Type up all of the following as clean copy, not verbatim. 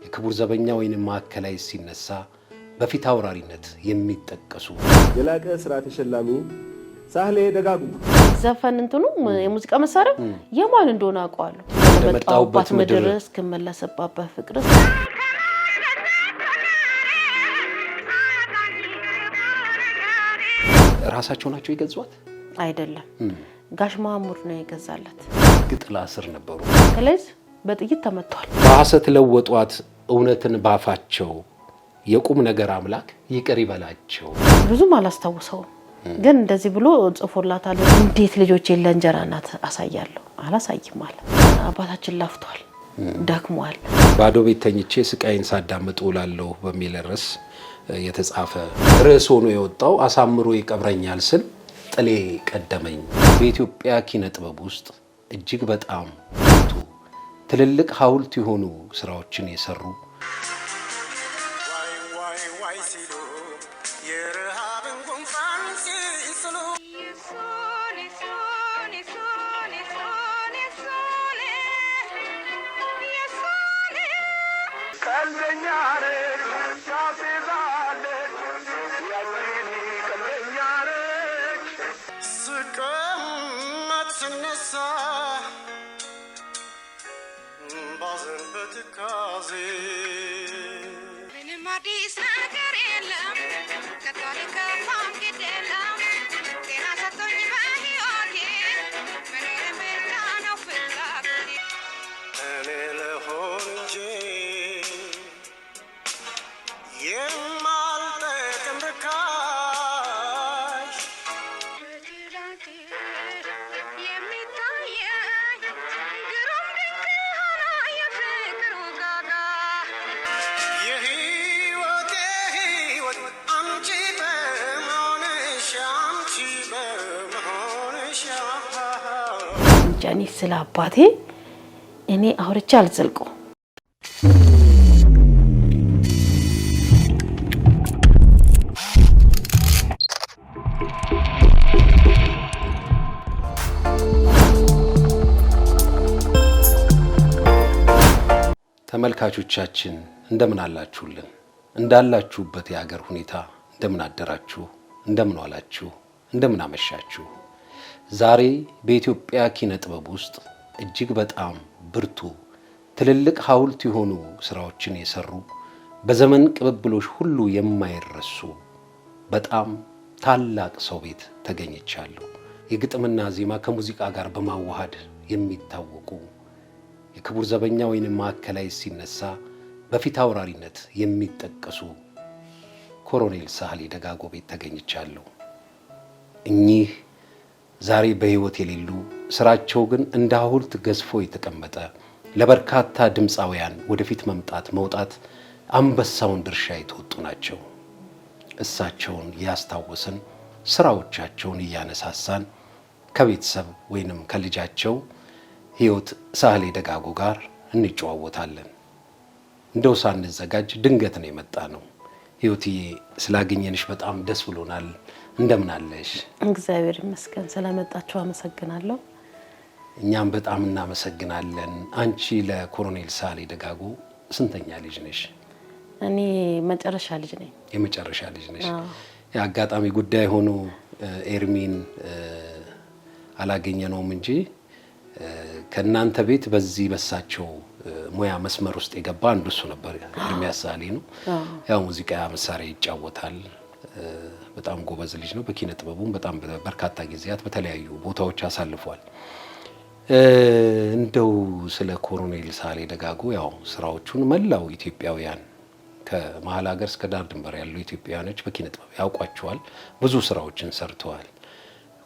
የክቡር ዘበኛ ወይንም ማዕከላዊ ሲነሳ በፊት አውራሪነት የሚጠቀሱ የላቀ ስራ ተሸላሚ ሳህሌ ደጋጉ ዘፈን እንትኑ የሙዚቃ መሳሪያ የማን እንደሆነ አውቀዋለሁ። ለመጣውባት ምድር እስከመለሰባት በፍቅር ራሳቸው ናቸው የገዟት አይደለም፣ ጋሽ ማሙር ነው የገዛላት። ግጥላ ስር ነበሩ። ስለዚህ በጥይት ተመቷል። በሐሰት ለወጧት እውነትን ባፋቸው የቁም ነገር አምላክ ይቅር ይበላቸው። ብዙም አላስታውሰውም፣ ግን እንደዚህ ብሎ ጽፎላታል። እንዴት ልጆች ለእንጀራ እናት አሳያለሁ አላሳይም አለ። አባታችን ላፍቷል፣ ደክሟል። ባዶ ቤት ተኝቼ ስቃይን ሳዳምጥ ውላለሁ በሚል ርዕስ የተጻፈ ርዕስ ሆኖ የወጣው አሳምሮ ይቀብረኛል ስል ጥሌ ቀደመኝ በኢትዮጵያ ኪነ ጥበብ ውስጥ እጅግ በጣም ትልልቅ ሐውልት የሆኑ ስራዎችን የሰሩ ጃኒ ስለ አባቴ እኔ አውርቼ አልዘልቀው። ተመልካቾቻችን እንደምን አላችሁልን? እንዳላችሁበት የሀገር ሁኔታ እንደምን አደራችሁ? እንደምን ዋላችሁ? እንደምን አመሻችሁ? ዛሬ በኢትዮጵያ ኪነ ጥበብ ውስጥ እጅግ በጣም ብርቱ ትልልቅ ሐውልት የሆኑ ስራዎችን የሰሩ በዘመን ቅብብሎሽ ሁሉ የማይረሱ በጣም ታላቅ ሰው ቤት ተገኝቻለሁ። የግጥምና ዜማ ከሙዚቃ ጋር በማዋሃድ የሚታወቁ የክቡር ዘበኛ ወይንም ማዕከላዊ ሲነሳ በፊት አውራሪነት የሚጠቀሱ ኮሎኔል ሳህሌ ደጋጎ ቤት ተገኝቻለሁ። እኚህ ዛሬ በህይወት የሌሉ ስራቸው ግን እንደ ሐውልት ገዝፎ የተቀመጠ ለበርካታ ድምፃውያን ወደፊት መውጣት አንበሳውን ድርሻ የተወጡ ናቸው። እሳቸውን ያስታወስን ስራዎቻቸውን እያነሳሳን ከቤተሰብ ወይንም ከልጃቸው ህይወት ሳህሌ ደጋጎ ጋር እንጨዋወታለን። እንደው ሳንዘጋጅ ድንገት ነው የመጣ ነው። ህይወትዬ ስላገኘንሽ በጣም ደስ ብሎናል። እንደምን አለሽ? እግዚአብሔር ይመስገን። ስለመጣችሁ አመሰግናለሁ። እኛም በጣም እናመሰግናለን። አንቺ ለኮሎኔል ሳህሌ ደጋጎ ስንተኛ ልጅ ነሽ? እኔ መጨረሻ ልጅ ነኝ። የመጨረሻ ልጅ ነሽ? የአጋጣሚ ጉዳይ ሆኖ ኤርሚን አላገኘነውም እንጂ ከናንተ ቤት በዚህ በሳቸው ሙያ መስመር ውስጥ የገባ አንዱ እሱ ነበር። ኤርሚያስ ሳህሌ ነው። ያው ሙዚቃ መሳሪያ ይጫወታል። በጣም ጎበዝ ልጅ ነው። በኪነ ጥበቡም በጣም በርካታ ጊዜያት በተለያዩ ቦታዎች አሳልፏል። እንደው ስለ ኮሎኔል ሳህሌ ደጋጎ ያው ስራዎቹን መላው ኢትዮጵያውያን ከመሀል ሀገር እስከ ዳር ድንበር ያሉ ኢትዮጵያውያኖች በኪነ ጥበብ ያውቋቸዋል። ብዙ ስራዎችን ሰርተዋል።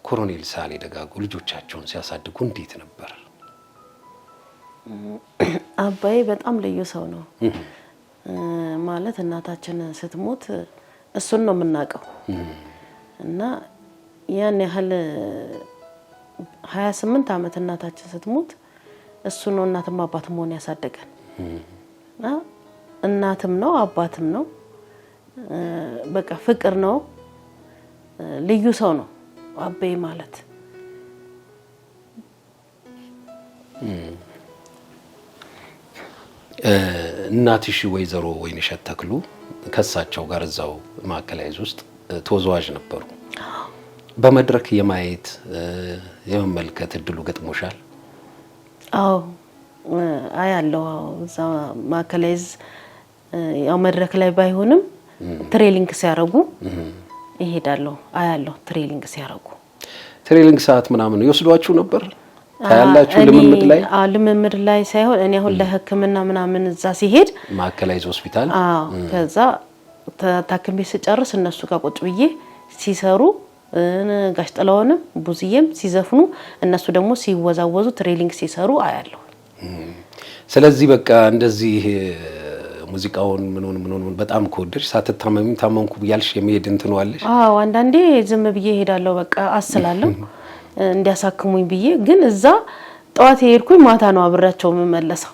ኮሎኔል ሳህሌ ደጋጎ ልጆቻቸውን ሲያሳድጉ እንዴት ነበር? አባዬ በጣም ልዩ ሰው ነው። ማለት እናታችን ስትሞት እሱን ነው የምናውቀው እና ያን ያህል 28 ዓመት እናታችን ስትሞት እሱ ነው እናትም አባትም ሆነ ያሳደገን። እናትም ነው አባትም ነው። በቃ ፍቅር ነው። ልዩ ሰው ነው አባዬ ማለት። እናትሽ ወይዘሮ ወይንሸት ተክሉ ከሳቸው ጋር እዛው ማዕከላዊ ውስጥ ተወዛዋዥ ነበሩ። በመድረክ የማየት የመመልከት እድሉ ገጥሞሻል? አዎ አያለው። እዛ ማዕከላዊ ያው መድረክ ላይ ባይሆንም ትሬኒንግ ሲያረጉ ይሄዳለሁ፣ አያለው። ትሬኒንግ ሰዓት ምናምን ይወስዷችሁ ነበር? ታያላችሁ? ልምምድ ላይ ሳይሆን እኔ አሁን ለሕክምና ምናምን እዛ ሲሄድ ማዕከላዊ ሆስፒታል ከዛ ታክሜ ስጨርስ እነሱ ጋር ቁጭ ብዬ ሲሰሩ ጋሽ ጥላውንም ቡዝዬም ሲዘፍኑ እነሱ ደግሞ ሲወዛወዙ ትሬኒንግ ሲሰሩ አያለው። ስለዚህ በቃ እንደዚህ ሙዚቃውን ምን በጣም ከወደድሽ ሳትታመሚ ታመምኩ ብያልሽ የሚሄድ እንትን ዋለሽ? አዎ አንዳንዴ ዝም ብዬ ሄዳለሁ። በቃ አስላለሁ እንዲያሳክሙኝ ብዬ። ግን እዛ ጠዋት የሄድኩኝ ማታ ነው አብራቸው መመለሰው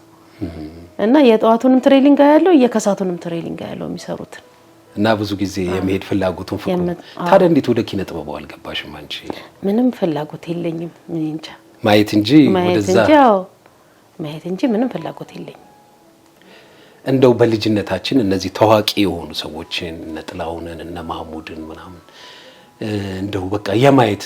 እና የጠዋቱንም ትሬኒንግ አያለው የከሳቱንም ትሬኒንግ አያለው የሚሰሩት እና ብዙ ጊዜ የመሄድ ፍላጎቱን ፍቅሩ። ታዲያ እንዴት ወደ ኪነ ጥበቡ አልገባሽም አንቺ? ምንም ፍላጎት የለኝም እንጃ። ማየት እንጂ ወደዛ ማየት እንጂ ምንም ፍላጎት የለኝም። እንደው በልጅነታችን እነዚህ ታዋቂ የሆኑ ሰዎችን እነ ጥላሁንን እነ ማሙድን ምናምን እንደው በቃ የማየት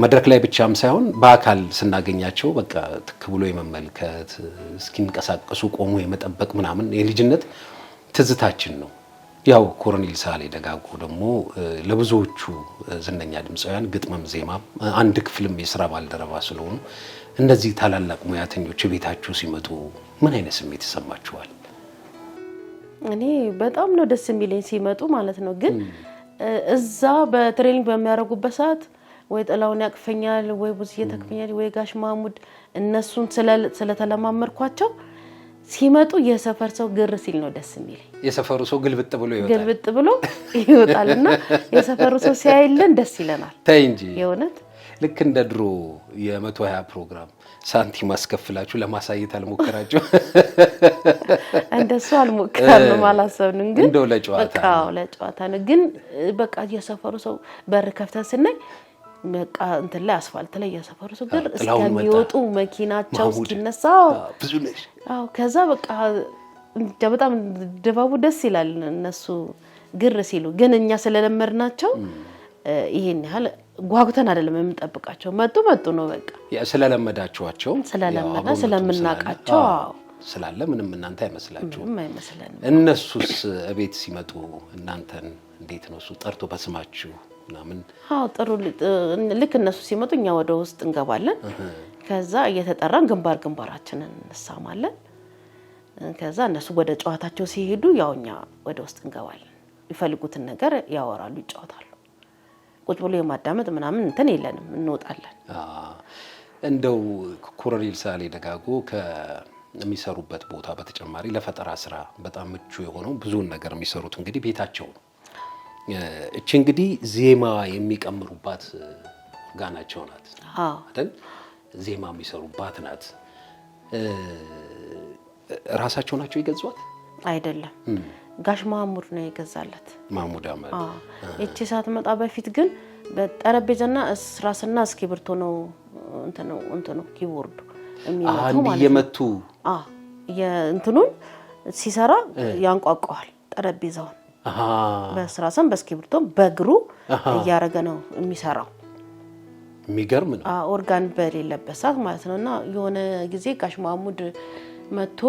መድረክ ላይ ብቻም ሳይሆን በአካል ስናገኛቸው በቃ ትክ ብሎ የመመልከት እስኪንቀሳቀሱ ቆሞ የመጠበቅ ምናምን የልጅነት ትዝታችን ነው። ያው ኮሎኔል ሳህሌ ደጋጎ ደግሞ ለብዙዎቹ ዝነኛ ድምፃውያን ግጥምም ዜማም አንድ ክፍልም የሥራ ባልደረባ ስለሆኑ እነዚህ ታላላቅ ሙያተኞች ቤታችሁ ሲመጡ ምን አይነት ስሜት ይሰማችኋል? እኔ በጣም ነው ደስ የሚለኝ ሲመጡ ማለት ነው። ግን እዛ በትሬኒንግ በሚያደርጉበት ሰዓት ወይ ጥላውን ያቅፈኛል ወይ ቡዝዬ ተክፈኛል ወይ ጋሽ ማሙድ እነሱን ስለተለማመርኳቸው ሲመጡ የሰፈር ሰው ግር ሲል ነው ደስ የሚለኝ። የሰፈሩ ሰው ግልብጥ ብሎ ይወጣልና የሰፈሩ ሰው ሲያይልን ደስ ይለናል። ታይ እንጂ የእውነት ልክ እንደ ድሮ የ120 ፕሮግራም ሳንቲም አስከፍላችሁ ለማሳየት አልሞከራችሁ? እንደሱ አልሞከርንም፣ አላሰብንም። ግን እንደው ለጨዋታ ነው። ግን በቃ የሰፈሩ ሰው በር ከፍተን ስናይ በቃ እንትን ላይ አስፋልት ላይ የሰፈሩ ሰው ግር እስከሚወጡ መኪናቸው እስኪነሳ ብዙ ነሽ። አዎ ከዛ በቃ በጣም ድባቡ ደስ ይላል እነሱ ግር ሲሉ። ግን እኛ ስለለመድናቸው ይሄን ያህል ጓጉተን አይደለም የምንጠብቃቸው። መጡ ነው በቃ ስለለመዳችኋቸው ስለምናቃቸው ስላለ ምንም እናንተ አይመስላችሁም? ምንም አይመስለንም። እነሱስ እቤት ሲመጡ እናንተን እንዴት ነው እሱ ጠርቶ በስማችሁ ምናምን? አዎ ጥሩ። ልክ እነሱ ሲመጡ እኛ ወደ ውስጥ እንገባለን። ከዛ እየተጠራን ግንባራችንን እንሳማለን። ከዛ እነሱ ወደ ጨዋታቸው ሲሄዱ ያው እኛ ወደ ውስጥ እንገባለን። ይፈልጉትን ነገር ያወራሉ፣ ይጫወታሉ። ቁጭ ብሎ የማዳመጥ ምናምን እንትን የለንም፣ እንወጣለን። እንደው ኮሎኔል ሳህሌ ደጋጎ ከሚሰሩበት ቦታ በተጨማሪ ለፈጠራ ስራ በጣም ምቹ የሆነው ብዙውን ነገር የሚሰሩት እንግዲህ ቤታቸው ነው። እቺ እንግዲህ ዜማ የሚቀምሩባት ኦርጋናቸው ናት አይደል? ዜማ የሚሰሩባት ናት። ራሳቸው ናቸው የገዟት? አይደለም፣ ጋሽ ማሙድ ነው የገዛለት። ማሙድ አመድ እቺ ሳትመጣ በፊት ግን በጠረጴዛና እስራስና እስክሪብቶ ነው እንትኑ ኪቦርዱ የሚመጣው ማለት ነው። የመቱ የእንትኑን ሲሰራ ያንቋቋዋል ጠረጴዛውን። በስራስም በስክሪብቶ በእግሩ እያረገ ነው የሚሰራው። የሚገርም ነው። ኦርጋን በሌለበት ሰዓት ማለት ነውና የሆነ ጊዜ ጋሽ ማሙድ መጥቶ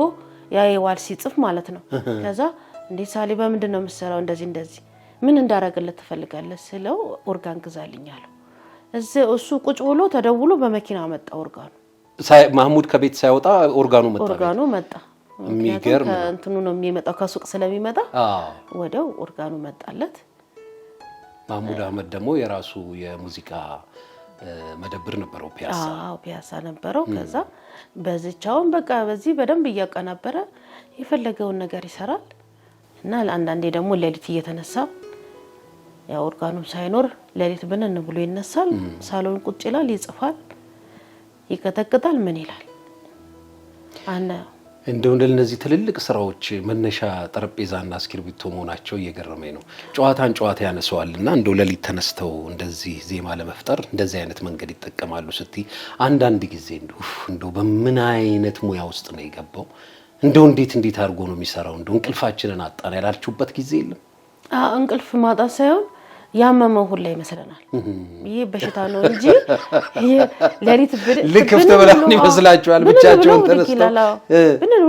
ያየዋል ሲጽፍ ማለት ነው። ከዛ እንዴት ሳህሌ በምንድን ነው የምትሰራው? እንደዚህ ምን እንዳረገለት ትፈልጋለህ ስለው ኦርጋን ግዛልኝ አለው። እሱ ቁጭ ብሎ ተደውሎ በመኪና መጣ ኦርጋኑ። ማሙድ ከቤት ሳይወጣ ኦርጋኑ መጣ። የሚገርም እንትኑ ነው የሚመጣው ከሱቅ ስለሚመጣ ወደው ኦርጋኑ መጣለት። ማሙድ አህመድ ደግሞ የራሱ የሙዚቃ መደብር ነበረው፣ ፒያሳ ነበረው። ከዛ በዚቻውን በቃ በዚህ በደንብ እያቀናበረ የፈለገውን ነገር ይሰራል። እና አንዳንዴ ደግሞ ሌሊት እየተነሳ ያው ኦርጋኑ ሳይኖር ሌሊት ብንን ብሎ ይነሳል። ሳሎን ቁጭ ይላል፣ ይጽፋል፣ ይቀጠቅጣል፣ ምን ይላል። እንደው እነዚህ ትልልቅ ስራዎች መነሻ ጠረጴዛና እስክሪብቶ መሆናቸው እየገረመኝ ነው። ጨዋታ ያነሰዋልና እንደው ሌሊት ተነስተው እንደዚህ ዜማ ለመፍጠር እንደዚህ አይነት መንገድ ይጠቀማሉ ስትይ አንዳንድ ጊዜ እንደው በምን አይነት ሙያ ውስጥ ነው የገባው? እንደው እንዴት አድርጎ ነው የሚሰራው? እንደው እንቅልፋችንን አጣን ያላችሁበት ጊዜ የለም? እንቅልፍ ማጣት ሳይሆን ያመመው ሁላ ይመስለናል። ይሄ በሽታ ነው እንጂ ለሊት ልክፍት ብለው ይመስላችኋል? ብቻቸውን ተነስተው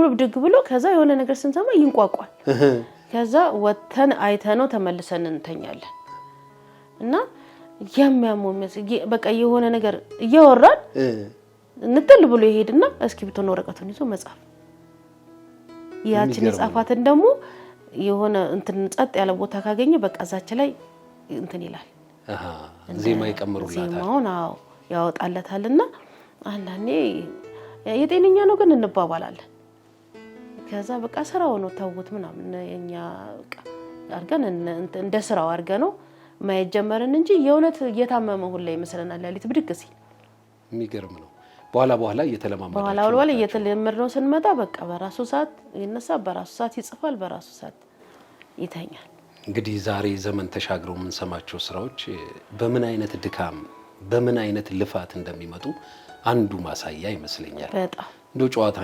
ብድግ ብሎ ከዛ የሆነ ነገር ስንሰማ ይንቋቋል። ከዛ ወተን አይተነው ተመልሰን እንተኛለን እና የሚያመው በቃ የሆነ ነገር እያወራን እንጥል ብሎ ይሄድና እስክሪብቶና ወረቀቱን ይዞ መጻፍ ያችን የጻፋትን ደግሞ የሆነ እንትን ጸጥ ያለ ቦታ ካገኘ በቃ እዛች ላይ እንትን ይላል። ዜማ ይቀምሩላታል። ዜማውን ያወጣለታልና አንዳንዴ የጤነኛ ነው ግን እንባባላለን። ከዛ በቃ ስራው ነው ተውት ምናምን እኛ በቃ አርገን እንደ ስራው አርገነው ማየት ጀመርን እንጂ የእውነት እየታመመ ሁላ ይመስለናል ለሊት ብድግ ሲል። የሚገርም ነው። በኋላ እየተለማመድነው ስንመጣ በቃ በራሱ ሰዓት ይነሳ፣ በራሱ ሰዓት ይጽፋል፣ በራሱ ሰዓት ይተኛል። እንግዲህ ዛሬ ዘመን ተሻግረው የምንሰማቸው ስራዎች በምን አይነት ድካም በምን አይነት ልፋት እንደሚመጡ አንዱ ማሳያ ይመስለኛል። በጣም እንደው ጨዋታ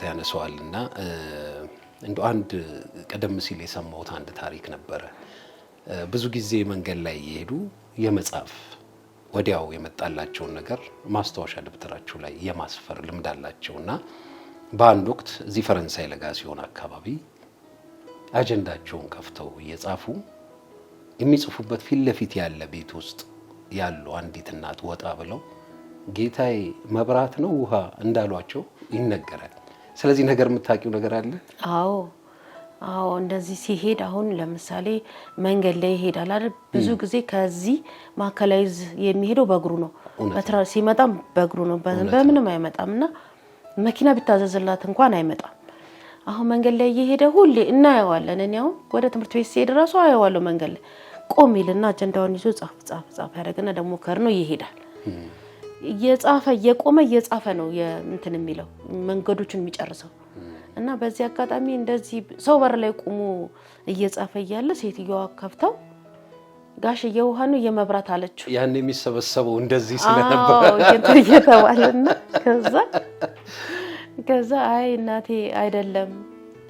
ያነሳዋልና እንደው አንድ ቀደም ሲል የሰማሁት አንድ ታሪክ ነበረ። ብዙ ጊዜ መንገድ ላይ እየሄዱ የመጻፍ ወዲያው የመጣላቸውን ነገር ማስታወሻ ደብተራቸው ላይ የማስፈር ልምድ አላቸውና በአንድ ወቅት እዚህ ፈረንሳይ ለጋሲዮን አካባቢ አጀንዳቸውን ከፍተው እየጻፉ የሚጽፉበት ፊት ለፊት ያለ ቤት ውስጥ ያሉ አንዲት እናት ወጣ ብለው ጌታዬ መብራት ነው ውሃ እንዳሏቸው ይነገራል። ስለዚህ ነገር የምታውቂው ነገር አለ? አዎ እንደዚህ ሲሄድ አሁን ለምሳሌ መንገድ ላይ ይሄዳል አይደል? ብዙ ጊዜ ከዚህ ማከላይዝ የሚሄደው በእግሩ ነው። ሲመጣም በእግሩ ነው፣ በምንም አይመጣምና መኪና ቢታዘዝላት እንኳን አይመጣም። አሁን መንገድ ላይ እየሄደ ሁሌ እናየዋለን። እኔ አሁን ወደ ትምህርት ቤት ሲሄድ ራሱ አየዋለሁ። መንገድ ላይ ቆም ይልና አጀንዳውን ይዞ ጻፍ ያደርግና ደግሞ ከርኖ ይሄዳል። እየቆመ እየጻፈ ነው እንትን የሚለው መንገዶችን የሚጨርሰው እና በዚህ አጋጣሚ እንደዚህ ሰው በር ላይ ቆሞ እየጻፈ እያለ ሴትዮዋ ከፍተው ጋሽዬ ውሃ ነው የመብራት አለችው። ያን የሚሰበሰበው እንደዚህ ስለነበር እየተባለና ከዛ አይ እናቴ አይደለም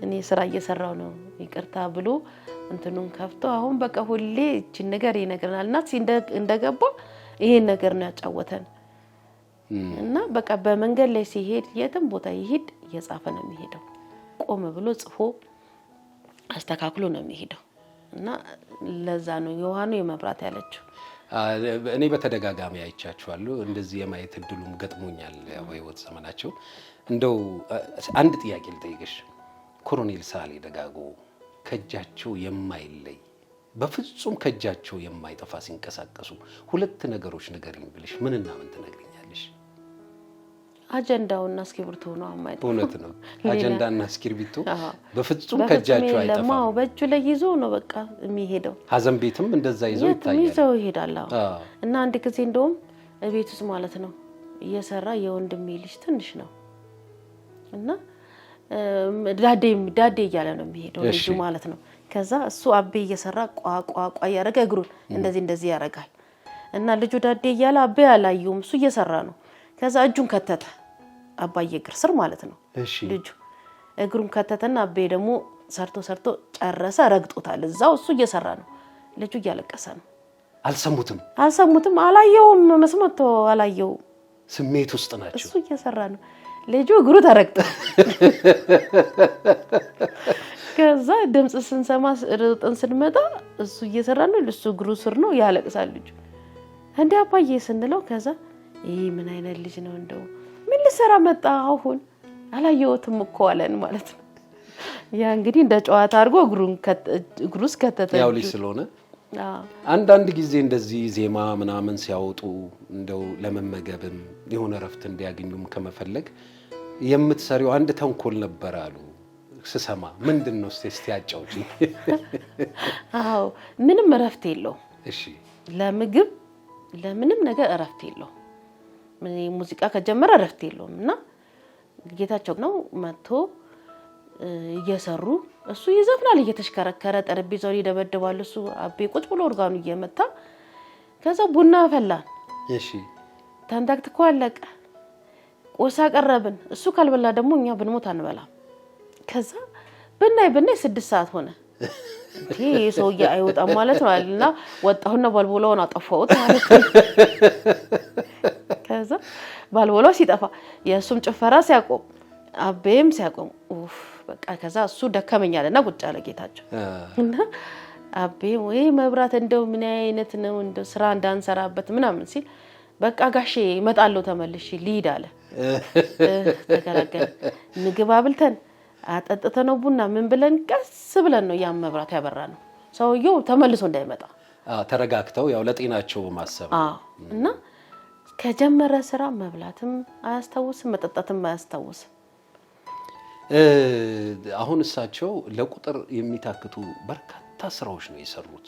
እኔ ስራ እየሰራው ነው ይቅርታ ብሎ እንትኑን ከፍቶ አሁን በቃ ሁሌ እቺን ነገር ይነግረናል። እናት እንደገባ ይሄን ነገር ነው ያጫወተን እና በቃ በመንገድ ላይ ሲሄድ የትም ቦታ ይሄድ እየጻፈ ነው የሚሄደው። ቆም ብሎ ጽፎ አስተካክሎ ነው የሚሄደው እና ለዛ ነው የውሃ ነው የመብራት ያለችው። እኔ በተደጋጋሚ አይቻቸዋለሁ። እንደዚህ የማየት እድሉም ገጥሞኛል በህይወት ዘመናቸው። እንደው አንድ ጥያቄ ልጠይቅሽ። ኮሎኔል ሳህሌ ደጋጎ ከእጃቸው የማይለይ በፍጹም ከእጃቸው የማይጠፋ ሲንቀሳቀሱ ሁለት ነገሮች ንገሪኝ ብልሽ ምንና ምን ትነግሪኛለሽ? አጀንዳውና እስክሪብቶ ነው የማይጠፋ። እውነት ነው። አጀንዳና እስክሪብቶ በፍጹም ከእጃቸው አይጠፋም። ለማው በእጁ ላይ ይዞ ነው በቃ የሚሄደው። ሀዘን ቤትም እንደዛ ይዞ ይሄዳል። እና አንድ ጊዜ እንደውም ቤት ውስጥ ማለት ነው እየሰራ የወንድሜ ልጅ ትንሽ ነው እና ዳዴ እያለ ነው የሚሄደው ልጁ ማለት ነው። ከዛ እሱ አቤ እየሰራ ቋቋቋ ያረጋ እግሩን እንደዚህ ያረጋል እና ልጁ ዳዴ እያለ አቤ አላየውም፣ እሱ እየሰራ ነው። ከዛ እጁን ከተተ አባዬ እግር ስር ማለት ነው። ልጁ እግሩን ከተተና አቤ ደግሞ ሰርቶ ጨረሰ፣ ረግጦታል። እዛው እሱ እየሰራ ነው፣ ልጁ እያለቀሰ ነው። አልሰሙትም፣ አላየውም፣ መስማት አላየውም፣ ስሜት ውስጥ ናቸው። እሱ እየሰራ ነው፣ ልጁ እግሩ ተረግጦ። ከዛ ድምጽ ስንሰማ ርጥን ስንመጣ እሱ እየሰራ ነው፣ እሱ እግሩ ስር ነው፣ ያለቅሳል ልጁ። እንዴ አባዬ ስንለው ከዛ ይሄ ምን አይነት ልጅ ነው እንደው ምን ልሰራ መጣ አሁን አላየሁትም እኮ አለን ማለት ነው። ያ እንግዲህ እንደ ጨዋታ አድርጎ እግሩስ ከተተ ያው ልጅ ስለሆነ አንዳንድ ጊዜ እንደዚህ ዜማ ምናምን ሲያወጡ እንደው ለመመገብም የሆነ ረፍት እንዲያገኙም ከመፈለግ የምትሰሪው አንድ ተንኮል ነበር አሉ ስሰማ። ምንድነው እስቲ ያጫውጪ? አዎ ምንም ረፍት የለውም። እሺ ለምግብ ለምንም ነገር ረፍት የለውም። ሙዚቃ ከጀመረ ረፍት የለውም እና ጌታቸው ነው መጥቶ እየሰሩ እሱ ይዘፍናል እየተሽከረከረ ጠረጴዛውን ይደበድባል። እሱ አቤ ቁጭ ብሎ ኦርጋኑ እየመታ ከዛ ቡና ፈላን። እሺ ተንተክትኮ አለቀ። ቁርስ አቀረብን። እሱ ካልበላ ደግሞ እኛ ብንሞት አንበላም። ከዛ በናይ 6 ሰዓት ሆነ ይሄ ሰውዬ አይወጣም ማለት ነው አለና ወጣሁና ባልቦላውን አጠፋሁት ማለት ነው ከዛ ባልቦላው ሲጠፋ የሱም ጭፈራ ሲያቆም አቤም ሲያቆም በቃ ከዛ እሱ ደከመኛልና ቁጭ አለ ጌታቸው እና አቤ ወይ መብራት እንደው ምን አይነት ነው እንደው ስራ እንዳንሰራበት ምናምን ሲል በቃ ጋሼ እመጣለሁ ተመልሼ ልሂድ አለ ተከራከረ ምግብ አብልተን አጠጥተነው ቡና ምን ብለን ቀስ ብለን ነው ያ መብራት ያበራነው ሰውየው ተመልሶ እንዳይመጣ ተረጋግተው ያው ለጤናቸው ማሰብ እና ከጀመረ ስራ መብላትም አያስታውስም መጠጣትም አያስታውስም አሁን እሳቸው ለቁጥር የሚታክቱ በርካታ ስራዎች ነው የሰሩት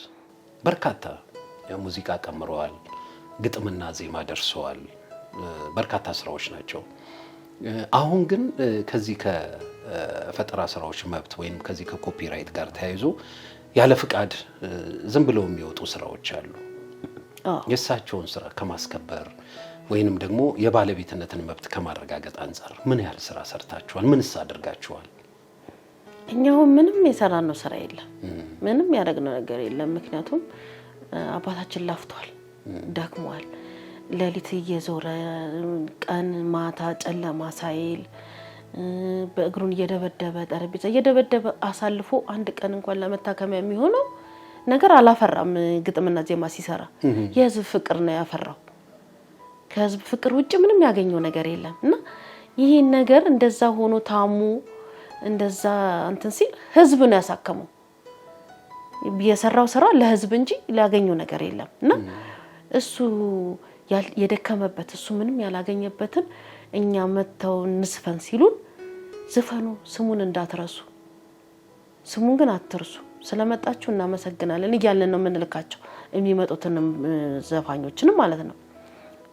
በርካታ የሙዚቃ ቀምረዋል ግጥምና ዜማ ደርሰዋል በርካታ ስራዎች ናቸው አሁን ግን ከዚህ ከፈጠራ ስራዎች መብት ወይም ከዚህ ከኮፒራይት ጋር ተያይዞ ያለ ፍቃድ ዝም ብለው የሚወጡ ስራዎች አሉ የእሳቸውን ስራ ከማስከበር ወይንም ደግሞ የባለቤትነትን መብት ከማረጋገጥ አንፃር ምን ያህል ስራ ሰርታችኋል ምንስ አድርጋችኋል እኛው ምንም የሰራነው ስራ የለም ምንም ያደረግነው ነገር የለም ምክንያቱም አባታችን ላፍቷል ደክሟል ለሊት እየዞረ ቀን ማታ ጨለማ ሳይል በእግሩን እየደበደበ ጠረጴዛ እየደበደበ አሳልፎ አንድ ቀን እንኳን ለመታከሚያ የሚሆነው ነገር አላፈራም ግጥምና ዜማ ሲሰራ የህዝብ ፍቅር ነው ያፈራው ከህዝብ ፍቅር ውጭ ምንም ያገኘው ነገር የለም እና ይሄን ነገር እንደዛ ሆኖ ታሙ እንደዛ እንትን ሲል ህዝብ ነው ያሳከመው የሰራው ስራ ለህዝብ እንጂ ሊያገኘው ነገር የለም እና እሱ የደከመበት እሱ ምንም ያላገኘበትን እኛ መተው ንስፈን ሲሉን ዝፈኑ ስሙን እንዳትረሱ ስሙን ግን አትርሱ ስለመጣችሁ እናመሰግናለን እያልን ነው ምንልካቸው የሚመጡትን ዘፋኞችን ማለት ነው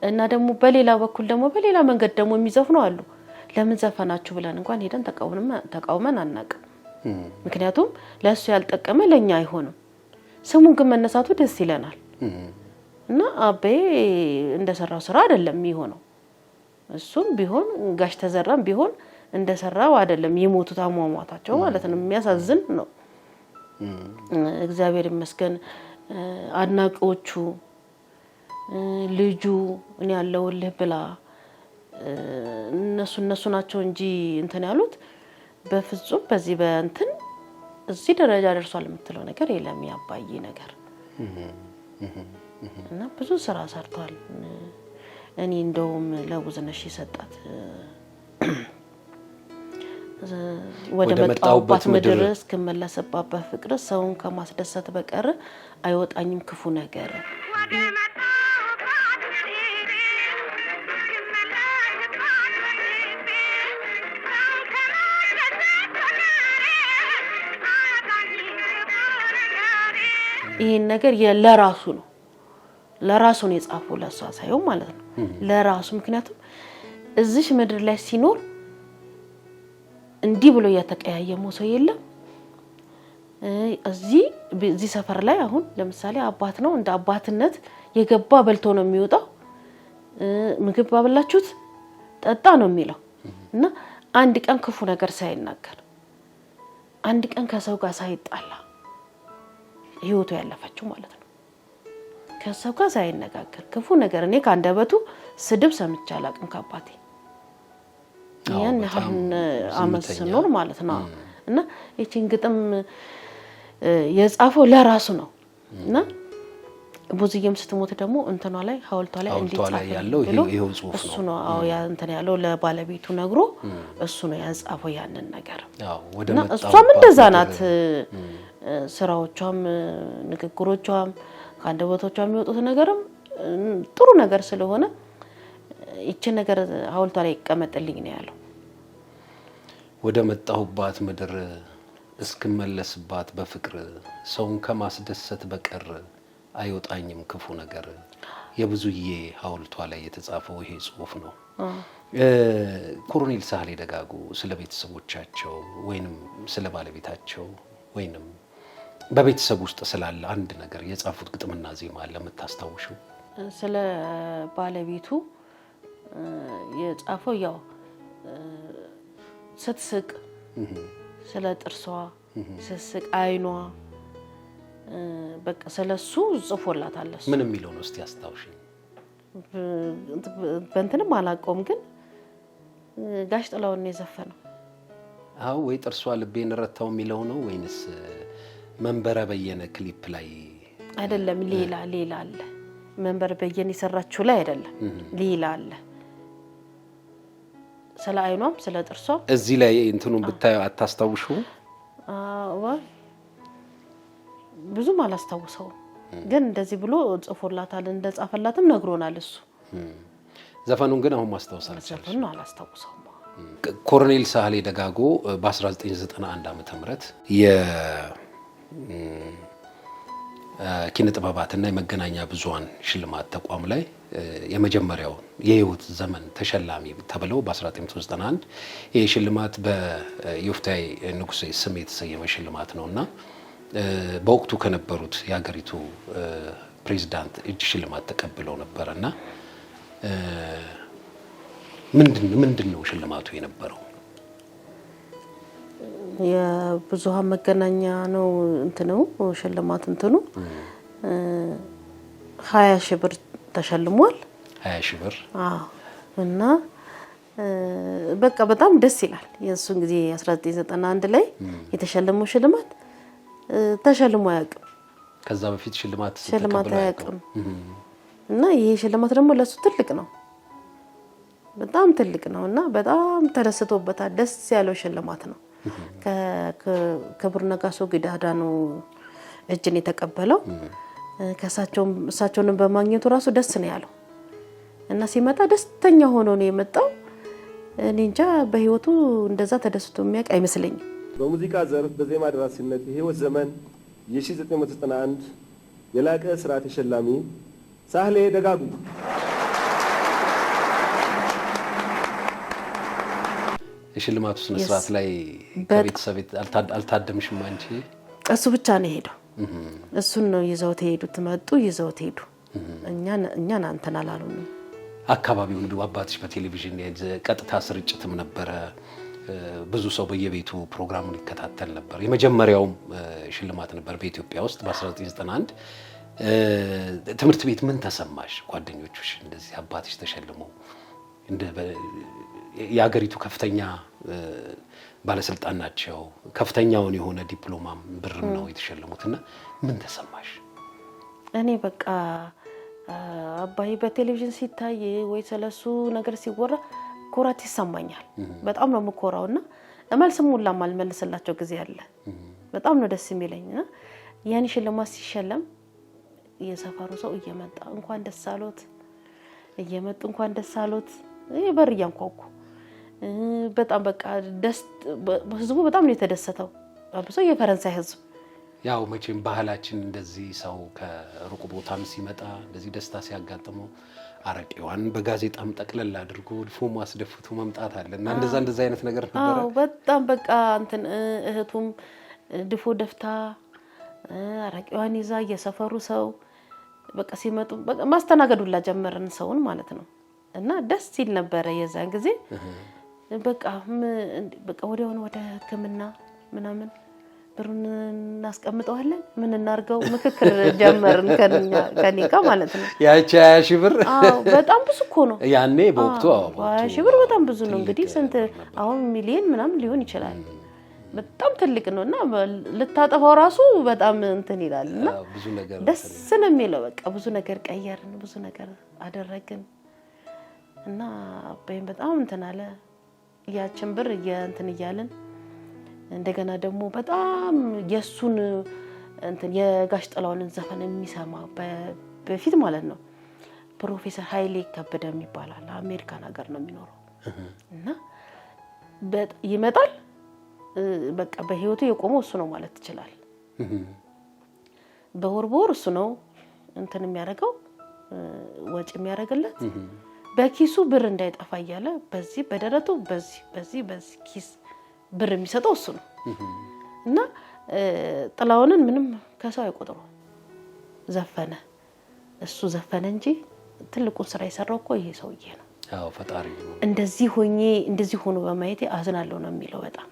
እና ደግሞ በሌላ በኩል ደግሞ በሌላ መንገድ ደግሞ የሚዘፍኑ አሉ ለምን ዘፈናችሁ ብለን እንኳን ሄደን ተቃውመን አናውቅም ምክንያቱም ለሱ ያልጠቀመ ለኛ አይሆንም ስሙን ግን መነሳቱ ደስ ይለናል እና አቤ እንደሰራው ስራ አይደለም የሚሆነው እሱም ቢሆን ጋሽ ተዘራም ቢሆን እንደሰራው አይደለም የሞቱት አሟሟታቸው ማለት ነው የሚያሳዝን ነው እግዚአብሔር ይመስገን አድናቂዎቹ ልጁ እኔ ያለውልህ ብላ እነሱ ናቸው እንጂ እንትን ያሉት በፍጹም በዚህ በእንትን እዚህ ደረጃ ደርሷል የምትለው ነገር የለም ያባዬ ነገር እና ብዙ ስራ ሰርቷል እኔ እንደውም ለቡዝነሽ ይሰጣት ወደ መጣውባት ምድር እስከመለሰባት በፍቅር ሰውን ከማስደሰት በቀር አይወጣኝም ክፉ ነገር ይሄን ነገር ለራሱ ነው የጻፈው ለሷ ሳይሆን ማለት ነው ለራሱ ምክንያቱም እዚህ ምድር ላይ ሲኖር እንዲህ ብሎ ያተቀያየመው ሰው የለም እዚህ ሰፈር ላይ አሁን ለምሳሌ አባት ነው እንደ አባትነት የገባ በልቶ ነው የሚወጣው ምግብ ባበላችሁት ጠጣ ነው የሚለው እና አንድ ቀን ክፉ ነገር ሳይናገር አንድ ቀን ከሰው ጋር ሳይጣላ ህይወቱ ያለፈችው ማለት ነው ከሰው ጋር ሳይነጋገር ክፉ ነገር እኔ ካንደበቱ ስድብ ሰምቼ አላቅም ከአባቴ ያን አመሰኖር ማለት ነው እና እቺን ግጥም የጻፈው ለራሱ ነው እና ብዙዬም ስትሞት ደግሞ እንትኗ ላይ ሐውልቷ ላይ እንዲጻፍ ያለው ይሄው ጽሁፍ ነው እሱ ነው አው ያ እንትን ያለው ለባለቤቱ ነግሮ እሱ ነው ያጻፈው ያንን ነገር እና እሷም እንደዛ ናት ስራዎቿም ንግግሮቿም ካንደበቶቿም የሚወጡት ነገርም ጥሩ ነገር ስለሆነ እቺ ነገር ሐውልቷ ላይ ይቀመጥልኝ ነው ያለው ወደ መጣሁባት ምድር እስከመለስባት በፍቅር ሰውን ከማስደሰት በቀር አይወጣኝም ክፉ ነገር የብዙዬ ሐውልቷ ላይ የተጻፈው ይሄ ጽሁፍ ነው ኮሎኔል ሳህሌ ደጋጎ ስለ ቤተሰቦቻቸው ወይንም ስለ ባለቤታቸው ወይንም በቤተሰብ ውስጥ ስላለ አንድ ነገር የጻፉት ግጥምና ዜማ አለ የምታስታውሽው ስለ ባለቤቱ የጻፈው ያው ስትስቅ ስለ ጥርሷ ስስቅ አይኗ በቃ ስለሱ ጽፎላታል ምን የሚለው ነው እስቲ አስታውሺ በእንትንም አላቆም ግን ጋሽ ጥላውን ነው የዘፈነው አው ወይ ጥርሷ ልቤን ረታው የሚለው ነው ወይንስ መንበረ በየነ ክሊፕ ላይ አይደለም ሌላ አለ መንበረ በየነ ይሰራችሁ ላይ አይደለም ሌላ አለ ስለ አይኗም ስለ ጥርሷ እዚህ ላይ እንትኑን ብታዩ አታስታውሹ ብዙም አላስታውሰው ግን እንደዚህ ብሎ ጽፎላታል እንደጻፈላትም ነግሮናል እሱ ዘፈኑን ግን አሁን ማስታወስ አልቻልኩም ዘፈኑን አላስታውሰው ኮሎኔል ሳህሌ ደጋጎ በ1991 ዓመተ ምህረት የኪነ ጥበባትና የመገናኛ ብዙሃን ሽልማት ተቋም ላይ የመጀመሪያው የህይወት ዘመን ተሸላሚ ተብለው በ1991 ይሄ ሽልማት በዮፍታይ ንጉሴ ስም የተሰየመ ሽልማት ነውና በወቅቱ ከነበሩት የሀገሪቱ ፕሬዝዳንት እጅ ሽልማት ተቀብለው ነበርና ምንድነው ሽልማቱ የነበረው የብዙሃን መገናኛ ነው እንትነው ሽልማት እንትኑ 20,000 ብር ተሸልሟል 20,000 ብር እና በቃ በጣም ደስ ይላል የሱን ጊዜ 1991 ላይ የተሸለመው ሽልማት ተሸልሞ ያውቅም ከዛ በፊት ሽልማት ያውቅም እና ይሄ ሽልማት ደግሞ ለሱ ትልቅ ነው በጣም ትልቅ ነውና በጣም ተደስቶበታል ደስ ያለው ሽልማት ነው ከክብር ነጋሶ ጊዳዳ ነው እጅን የተቀበለው እሳቸውን በማግኘቱ ራሱ ደስ ነው ያለው እና ሲመጣ ደስተኛ ሆኖ ነው የመጣው እኔ እንጃ በህይወቱ እንደዛ ተደስቶ የሚያውቅ አይመስለኝም በሙዚቃ ዘርፍ በዜማ ደራሲነት የህይወት ዘመን የ1991 የላቀ ስራ ተሸላሚ ሳህሌ ደጋጉ የሽልማቱ ስነ ስርዓት ላይ ከቤተሰብ አልታደምሽም አንቺ እሱ ብቻ ነው ሄደው እሱን ነው ይዘውት ሄዱት መጡ ይዘውት ሄዱ እኛን አንተና አላሉንም አካባቢው እንዱ አባትሽ በቴሌቪዥን ቀጥታ ስርጭትም ነበረ ብዙ ሰው በየቤቱ ፕሮግራሙን ይከታተል ነበር የመጀመሪያው ሽልማት ነበር በኢትዮጵያ ውስጥ በ1991 ትምህርት ቤት ምን ተሰማሽ ጓደኞችሽ እንደዚህ አባትሽ ተሸልመው እንደ የሀገሪቱ ከፍተኛ ባለስልጣን ናቸው ከፍተኛውን የሆነ ዲፕሎማም ብርም ነው የተሸለሙትና ምን ተሰማሽ እኔ በቃ አባይ በቴሌቪዥን ሲታይ ወይ ስለሱ ነገር ሲወራ ኩራት ይሰማኛል በጣም ነው መኮራውና እመልስም ሁላ ማልመልስላቸው ጊዜ አለ በጣም ነው ደስ የሚለኝና ያኔ ሽልማት ሲሸለም የሰፈሩ ሰው እየመጣ እንኳን ደስ አሎት እየመጡ እንኳን ደስ አሎት በር ያንኳኩ በጣም በቃ ህዝቡ በጣም ነው የተደሰተው አብሶ የፈረንሳይ ህዝብ ያው መቼም ባህላችን እንደዚህ ሰው ከሩቅ ቦታም ሲመጣ እንደዚህ ደስታ ሲያጋጥመው አረቂዋን በጋዜጣም ጠቅለል አድርጎ ፎም አስደፍቶ መምጣት አለና እንደዛ አይነት ነገር ነበር በጣም በቃ እንትን እህቱም ድፎ ደፍታ አረቂዋን ይዛ የሰፈሩ ሰው በቃ ሲመጡ በቃ ማስተናገዱላ ጀመረን ሰውን ማለት ነው እና ደስ ይል ነበር የዛን ጊዜ በቃ ወዲያው ወደ ህክምና ምናምን ብሩን እናስቀምጠዋለን ምን እናርገው ምክክር ጀመርን ከኔ ጋር ማለት ነው ያቺ 20,000 ብር በጣም ብዙ እኮ ነው ያኔ በወቅቱ 20,000 ብር በጣም ብዙ ነው እንግዲህ ስንት አሁን ሚሊዮን ምናምን ሊሆን ይችላል በጣም ትልቅ ነውና ልታጠፋው ራሱ በጣም እንትን ይላልና ብዙ ነገር ደስ ነው የሚለው በቃ ብዙ ነገር ቀየርን ብዙ ነገር አደረግን እና በጣም እንትን አለ ያችን ብር እንትን ይያልን እንደገና ደግሞ በጣም የሱን እንትን የጋሽ ጥላውንን ዘፈን የሚሰማ በፊት ማለት ነው ፕሮፌሰር ኃይሌ ከበደ የሚባላል አሜሪካን ሀገር ነው የሚኖረው እና ይመጣል በቃ በህይወቱ የቆመው እሱ ነው ማለት ይችላል በወርቦር እሱ ነው እንትን የሚያደርገው ወጪ የሚያደርግለት በኪሱ ብር እንዳይጠፋ ይያለ በዚህ በደረቱ በዚህ ኪስ ብር የሚሰጠው እሱ ነው እና ጥላውንን ምንም ከሰው አይቆጥሩ ዘፈነ እሱ ዘፈነ እንጂ ትልቁን ስራ የሰራው እኮ ይሄ ሰውዬ ነው ፈጣሪ ነው እንደዚህ ሆኖ በማየቴ አዝናለሁ ነው የሚለው በጣም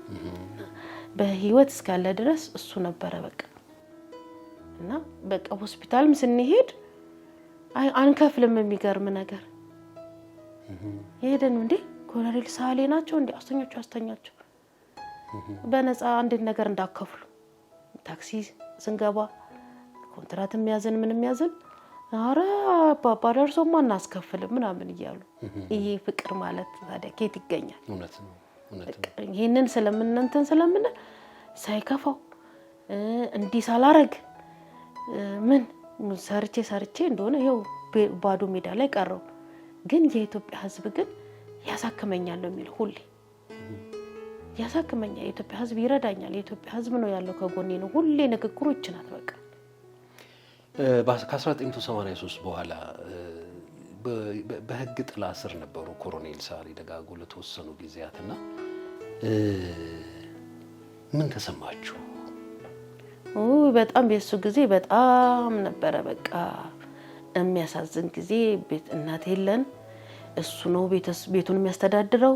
በህይወት እስካለ ድረስ እሱ ነበረ በቃ። እና በቃ ሆስፒታልም ስንሄድ አንከፍልም። የሚገርም ነገር ሄደን እንዴ ኮሎኔል ሳህሌ ናቸው እንዴ አስተኛቸው በነፃ አንድ ነገር እንዳከፍሉ ታክሲ ስንገባ ኮንትራት የሚያዘን ምን የሚያዘን አረ አባባ ደርሶማ እናስከፍልም ምናምን እያሉ ይሄ ፍቅር ማለት ታዲያ ከየት ይገኛል? እውነት ነው። ይሄንን ስለምን ሳይከፋው እንዲህ ሳላረግ ምን ሰርቼ እንደሆነ ይሄው ባዶ ሜዳ ላይ ቀረው። ግን የኢትዮጵያ ህዝብ ግን ያሳክመኛል ነው የሚለው ሁሌ ያሳክመኛል። የኢትዮጵያ ህዝብ ይረዳኛል። የኢትዮጵያ ህዝብ ነው ያለው ከጎኔ ነው። ሁሌ ንግግሩ ይችላል በቃ። ከ1983 በኋላ በህግ ጥላ ስር ነበሩ ኮሎኔል ሳህሌ ደጋጎ ለተወሰኑ ጊዜያትና ምን ተሰማችሁ? በጣም የሱ ጊዜ በጣም ነበረ በቃ የሚያሳዝን ጊዜ። ቤት እናት የለን፣ እሱ ነው ቤቱን የሚያስተዳድረው።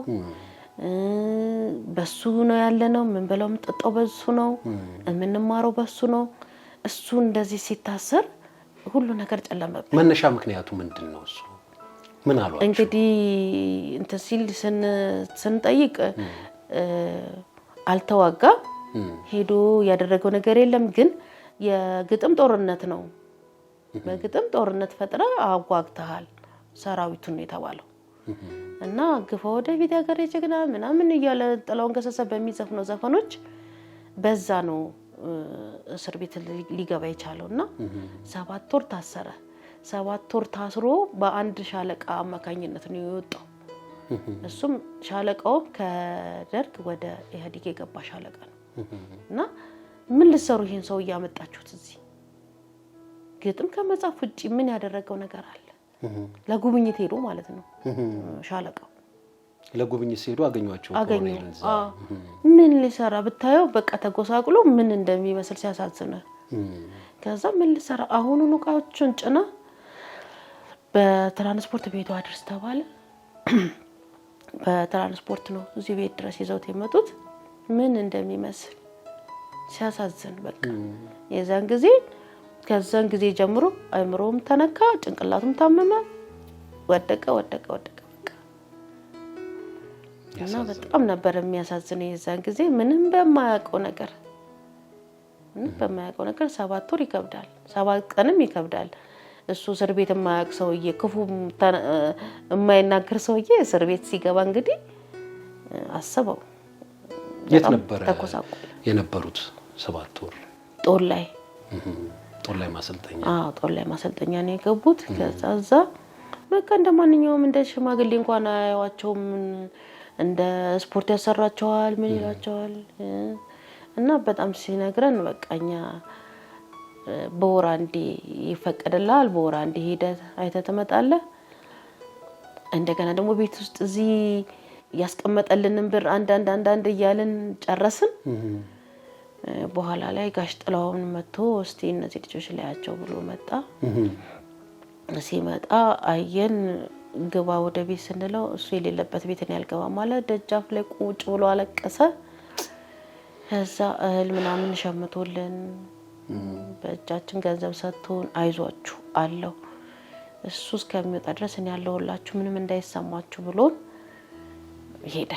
በሱ ነው ያለነው። ምን በለው የምንጠጣው በሱ ነው፣ የምንማረው በሱ ነው። እሱ እንደዚህ ሲታሰር ሁሉ ነገር ጨለመብን። መነሻ ምክንያቱ ምንድነው? እሱ ምን አሏችሁ? እንግዲህ እንትን ሲል ስንጠይቅ አልተዋጋ ሄዶ ያደረገው ነገር የለም። ግን የግጥም ጦርነት ነው። በግጥም ጦርነት ፈጥራ አዋግተሃል ሰራዊቱን ነው የተባለው። እና ግፋ ወደ ፊት ያገሬ ጀግና ምናምን እያለ ጥላውን ገሰሰ በሚዘፍነው ዘፈኖች በዛ ነው እስር ቤት ሊገባ የቻለውና 7 ወር ታሰረ። 7 ወር ታስሮ በአንድ ሻለቃ አማካኝነት ነው የወጣው። እሱም ሻለቃው ከደርግ ወደ ኢህአዴግ የገባ ሻለቃ ነው። እና ምን ልሰሩ ይሄን ሰው ያመጣችሁት እዚህ? ግጥም ከመጻፍ ውጪ ምን ያደረገው ነገር አለ? ለጉብኝት ሄዶ ማለት ነው ሻለቃው ለጉብኝት ሄዶ አገኙአቸው። ምን ሊሰራ ብታየው በቃ ተጎሳቅሎ ምን እንደሚመስል ሲያሳዝነ። ከዛ ምን ሊሰራ አሁኑን ዕቃዎችን ጭና በትራንስፖርት ቤቱ አድርስ ተባለ። በትራንስፖርት ነው እዚህ ቤት ድረስ ይዘውት የመጡት። ምን እንደሚመስል ሲያሳዝን በቃ የዛን ጊዜ ከዛን ጊዜ ጀምሮ አይምሮም ተነካ፣ ጭንቅላቱም ታመመ፣ ወደቀ በቃ። እና በጣም ነበር የሚያሳዝነው የዛን ጊዜ ምንም በማያውቀው ነገር 7 ወር ይከብዳል፣ 7 ቀንም ይከብዳል። እሱ እስር ቤት የማያውቅ ሰውዬ ክፉ የማይናገር ሰውዬ እስር ቤት ሲገባ እንግዲህ አስበው። የት ነበር የነበሩት 7 ወር? ጦር ላይ ማሰልጠኛ። ጦር ላይ ማሰልጠኛ ነው የገቡት። ከዛ እዛ በቃ እንደማንኛውም እንደ ሽማግሌ እንኳን አያዩዋቸውም። እንደ ስፖርት ያሰራቸዋል፣ ምን ይላቸዋል። እና በጣም ሲነግረን በቃኛ በወር አንዴ ይፈቀድልሃል፣ በወር አንዴ ሄደህ አይተህ ትመጣለህ። እንደገና ደግሞ ቤት ውስጥ እዚህ ያስቀመጠልንን ብር አንዳንድ እያልን ጨረስን። በኋላ ላይ ጋሽ ጥላውን መጥቶ እስቲ እነዚህ ልጆች ላያቸው ብሎ መጣ። ሲመጣ አየን። ግባ ወደ ቤት ስንለው እሱ የሌለበት ቤት ነው ያልገባ ማለት ደጃፍ ላይ ቁጭ ብሎ አለቀሰ። ከዛ እህል ምናምን ሸምቶልን በእጃችን ገንዘብ ሰጥቶን አይዟችሁ አለው እሱ እስከሚወጣ ድረስ እኔ ያለሁላችሁ ምንም እንዳይሰማችሁ ብሎ ሄደ።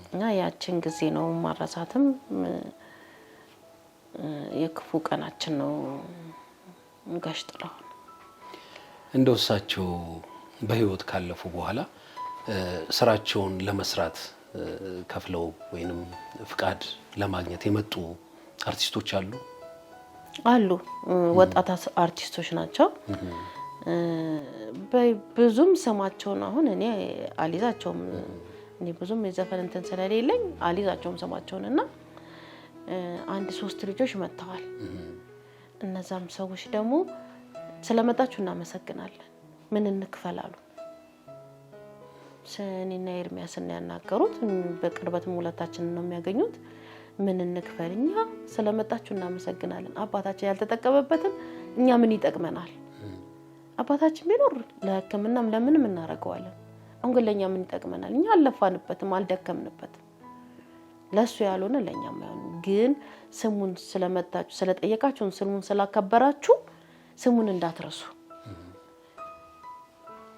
እና ያችን ጊዜ ነው ማረሳትም የክፉ ቀናችን ነው። ጋሽ ጥላውን እንደው እሳቸው በህይወት ካለፉ በኋላ ስራቸውን ለመስራት ከፍለው ወይንም ፍቃድ ለማግኘት የመጡ አርቲስቶች አሉ። ወጣት አርቲስቶች ናቸው። ብዙም ስማቸውን አሁን እኔ አልይዛቸውም። እኔ ብዙም የዘፈን እንትን ስለሌለኝ አልይዛቸውም ስማቸውንና 1-3 ልጆች መጥተዋል። እነዛም ሰዎች ደግሞ ስለመጣችሁ እናመሰግናለን፣ ምን እንክፈላሉ። ሰኔና ኤርሚያስን ያናገሩት በቅርበት ሙለታችንን ነው የሚያገኙት። ምን እንክፈልኛ ስለመጣችሁ እናመሰግናለን። አባታችን ያልተጠቀመበትን እኛ ምን ይጠቅመናል? አባታችን ቢኖር ለሕክምናም ለምንም እናረጋዋለን። አሁን ግን ለኛ ምን ይጠቅመናል? እኛ አልለፋንበትም፣ አልደከምንበትም። ለሱ ያልሆነ ለኛም አይሆንም። ግን ስሙን ስለመጣችሁ ስለጠየቃችሁን ስሙን ስላከበራችሁ ስሙን እንዳትረሱ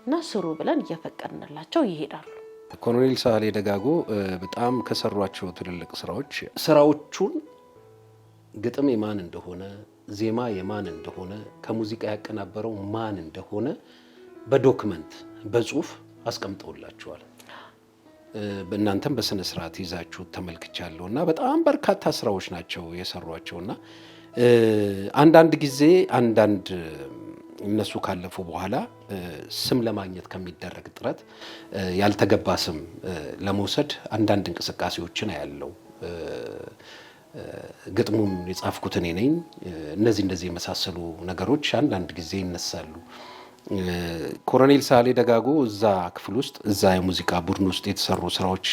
እና ስሩ ብለን እየፈቀድንላቸው ይሄዳሉ። ኮሎኔል ሳህሌ ደጋጎ በጣም ከሰሯቸው ትልልቅ ስራዎቹን ግጥም የማን እንደሆነ ዜማ የማን እንደሆነ ከሙዚቃ ያቀናበረው ማን እንደሆነ በዶክመንት በጽሁፍ አስቀምጠውላችኋል። በእናንተም በስነ ስርዓት ይዛችሁ ተመልክቻለሁና በጣም በርካታ ስራዎች ናቸው የሰሯቸውና አንዳንድ ጊዜ አንዳንድ እነሱ ካለፉ በኋላ ስም ለማግኘት ከሚደረግ ጥረት ያልተገባ ስም ለመውሰድ አንዳንድ እንቅስቃሴዎችን ያለው ግጥሙን የጻፍኩት እኔ ነኝ እንደዚህ የመሳሰሉ ነገሮች አንዳንድ ጊዜ ይነሳሉ። ኮሎኔል ሳህሌ ደጋጎ እዛ ክፍል ውስጥ እዛ የሙዚቃ ቡድን ውስጥ የተሰሩ ስራዎች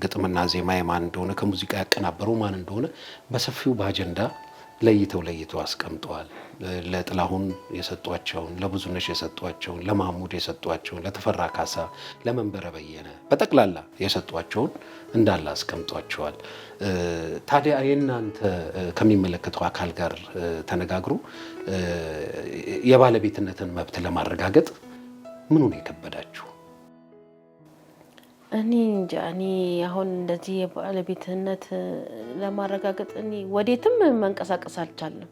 ግጥምና ዜማ የማን እንደሆነ ከሙዚቃ ያቀናበረው ማን እንደሆነ በሰፊው በአጀንዳ ለይተው አስቀምጠዋል። ለጥላሁን የሰጧቸውን፣ ለብዙነሽ የሰጧቸውን፣ ለማሙድ የሰጧቸውን፣ ለተፈራ ካሳ፣ ለመንበረ በየነ በጠቅላላ የሰጧቸውን እንዳለ አስቀምጧቸዋል። ታዲያ የእናንተ ከሚመለከተው አካል ጋር ተነጋግሮ የባለቤትነትን መብት ለማረጋገጥ ምኑን የከበዳችሁ? እኔ እንጃ። እኔ አሁን እንደዚህ የባለቤትነት ለማረጋገጥ እኔ ወዴትም መንቀሳቀስ አልቻለም።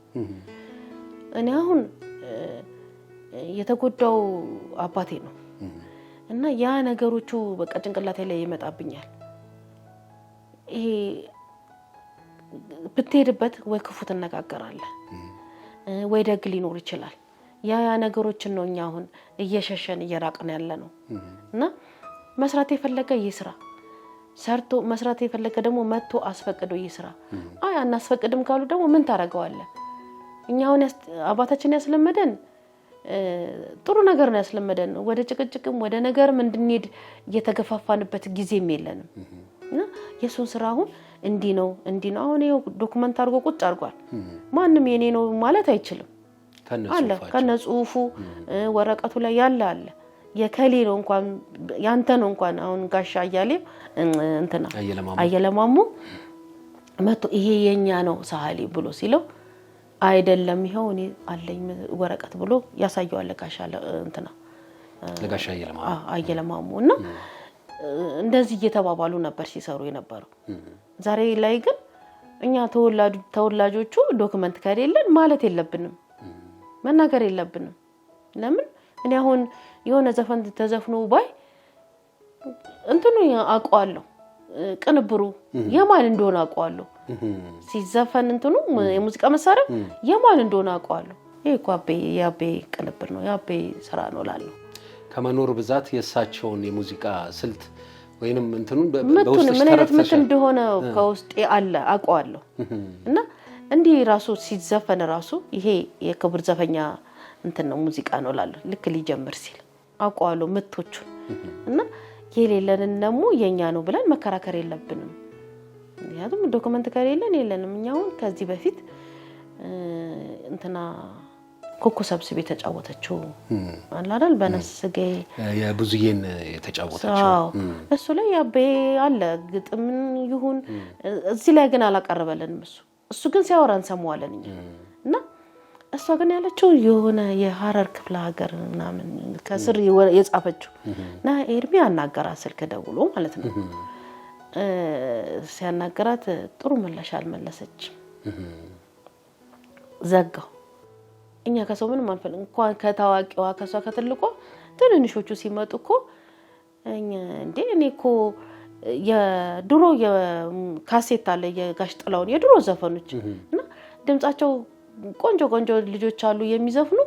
እኔ አሁን የተጎዳው አባቴ ነው እና ያ ነገሮቹ በቃ ጭንቅላቴ ላይ ይመጣብኛል። ይሄ ብትሄድበት ወይ ክፉ ትነጋገራለህ ወይ ደግ ሊኖር ይችላል። ያ ነገሮችን ነው እኛ አሁን እየሸሸን እየራቅን ያለ ነው እና መስራት የፈለገ ይስራ፣ ሰርቶ መስራት የፈለገ ደግሞ መጥቶ አስፈቅዶ ይስራ። አይ አናስፈቅድም ካሉ ደግሞ ምን ታረጋዋለህ? እኛ አሁን አባታችን ያስለመደን ጥሩ ነገር ነው ያስለመደን። ወደ ጭቅጭቅም ወደ ነገርም እንድንሄድ እየተገፋፋንበት ጊዜም የለንም እና የሱን ስራ አሁን እንዲ ነው አሁን ይሄው ዶክመንት አድርጎ ቁጭ አድርጓል። ማንም የኔ ነው ማለት አይችልም። አለ ከነጽሁፉ ወረቀቱ ላይ አለ የከሌ ነው እንኳን ያንተ ነው እንኳን አሁን ጋሻ አያሌ እንትና አየለማሙ መጥቶ ይሄ የኛ ነው ሳህሌ ብሎ ሲለው አይደለም ይሄው እኔ አለኝ ወረቀት ብሎ ያሳየዋል ጋሻ እንትና ለጋሻ አየለማሙ እና እንደዚህ እየተባባሉ ነበር ሲሰሩ የነበረው። ዛሬ ላይ ግን እኛ ተወላጆቹ ዶክመንት ከሌለን ማለት የለብንም መናገር የለብንም። ለምን እኔ አሁን የሆነ ዘፈን ተዘፍኖ ባይ እንትኑ አውቀዋለሁ ቅንብሩ የማን እንደሆነ አውቀዋለሁ። ሲዘፈን እንትኑ የሙዚቃ መሳሪያ የማን እንደሆነ አውቀዋለሁ። ይሄ እኮ ያቤ ቅንብር ነው ያቤ ስራ ነው ላለው ከመኖር ብዛት የሳቸውን የሙዚቃ ስልት ወይንም እንትኑን በውስጥ ምን አይነት ምት እንደሆነ ከውስጥ አለ አውቀዋለሁ። እና እንዲህ ራሱ ሲዘፈን ራሱ ይሄ የክብር ዘፈኛ እንትን ነው ሙዚቃ ነው ላለው ልክ ሊጀምር ሲል አውቀዋለሁ ምቶቹን እና የሌለንን ደግሞ የኛ ነው ብለን መከራከር የለብንም። ምክንያቱም ዶክመንት ከሌለን የለንም። እኛው ከዚህ በፊት እንትና ኮኮ ሰብስቤ ተጫወተችው አላል በነስጌ የብዙዬን የተጫወተችው እሱ ላይ ያቤ አለ ግጥም ይሁን እዚህ ላይ ግን አላቀረበልንም። እሱ ግን ሲያወራን ሰማዋለን እኛ እና እሷ ግን ያለችው የሆነ የሐረር ክፍለ ሀገር ምናምን ከስር የጻፈችው እና ኤርሚ አናገራት ስልክ ደውሎ ማለት ነው። ሲያናገራት ጥሩ ምላሽ አልመለሰችም። ዘጋው። እኛ ከሰው ምንም አንፈልግ እንኳን ከታዋቂዋ ከሷ ከትልቋ ትንንሾቹ ሲመጡ እኮ እንዴ እኔ እኮ የድሮ የካሴት አለ የጋሽ ጥላውን የድሮ ዘፈኖች እና ድምጻቸው ቆንጆ ልጆች አሉ የሚዘፍኑ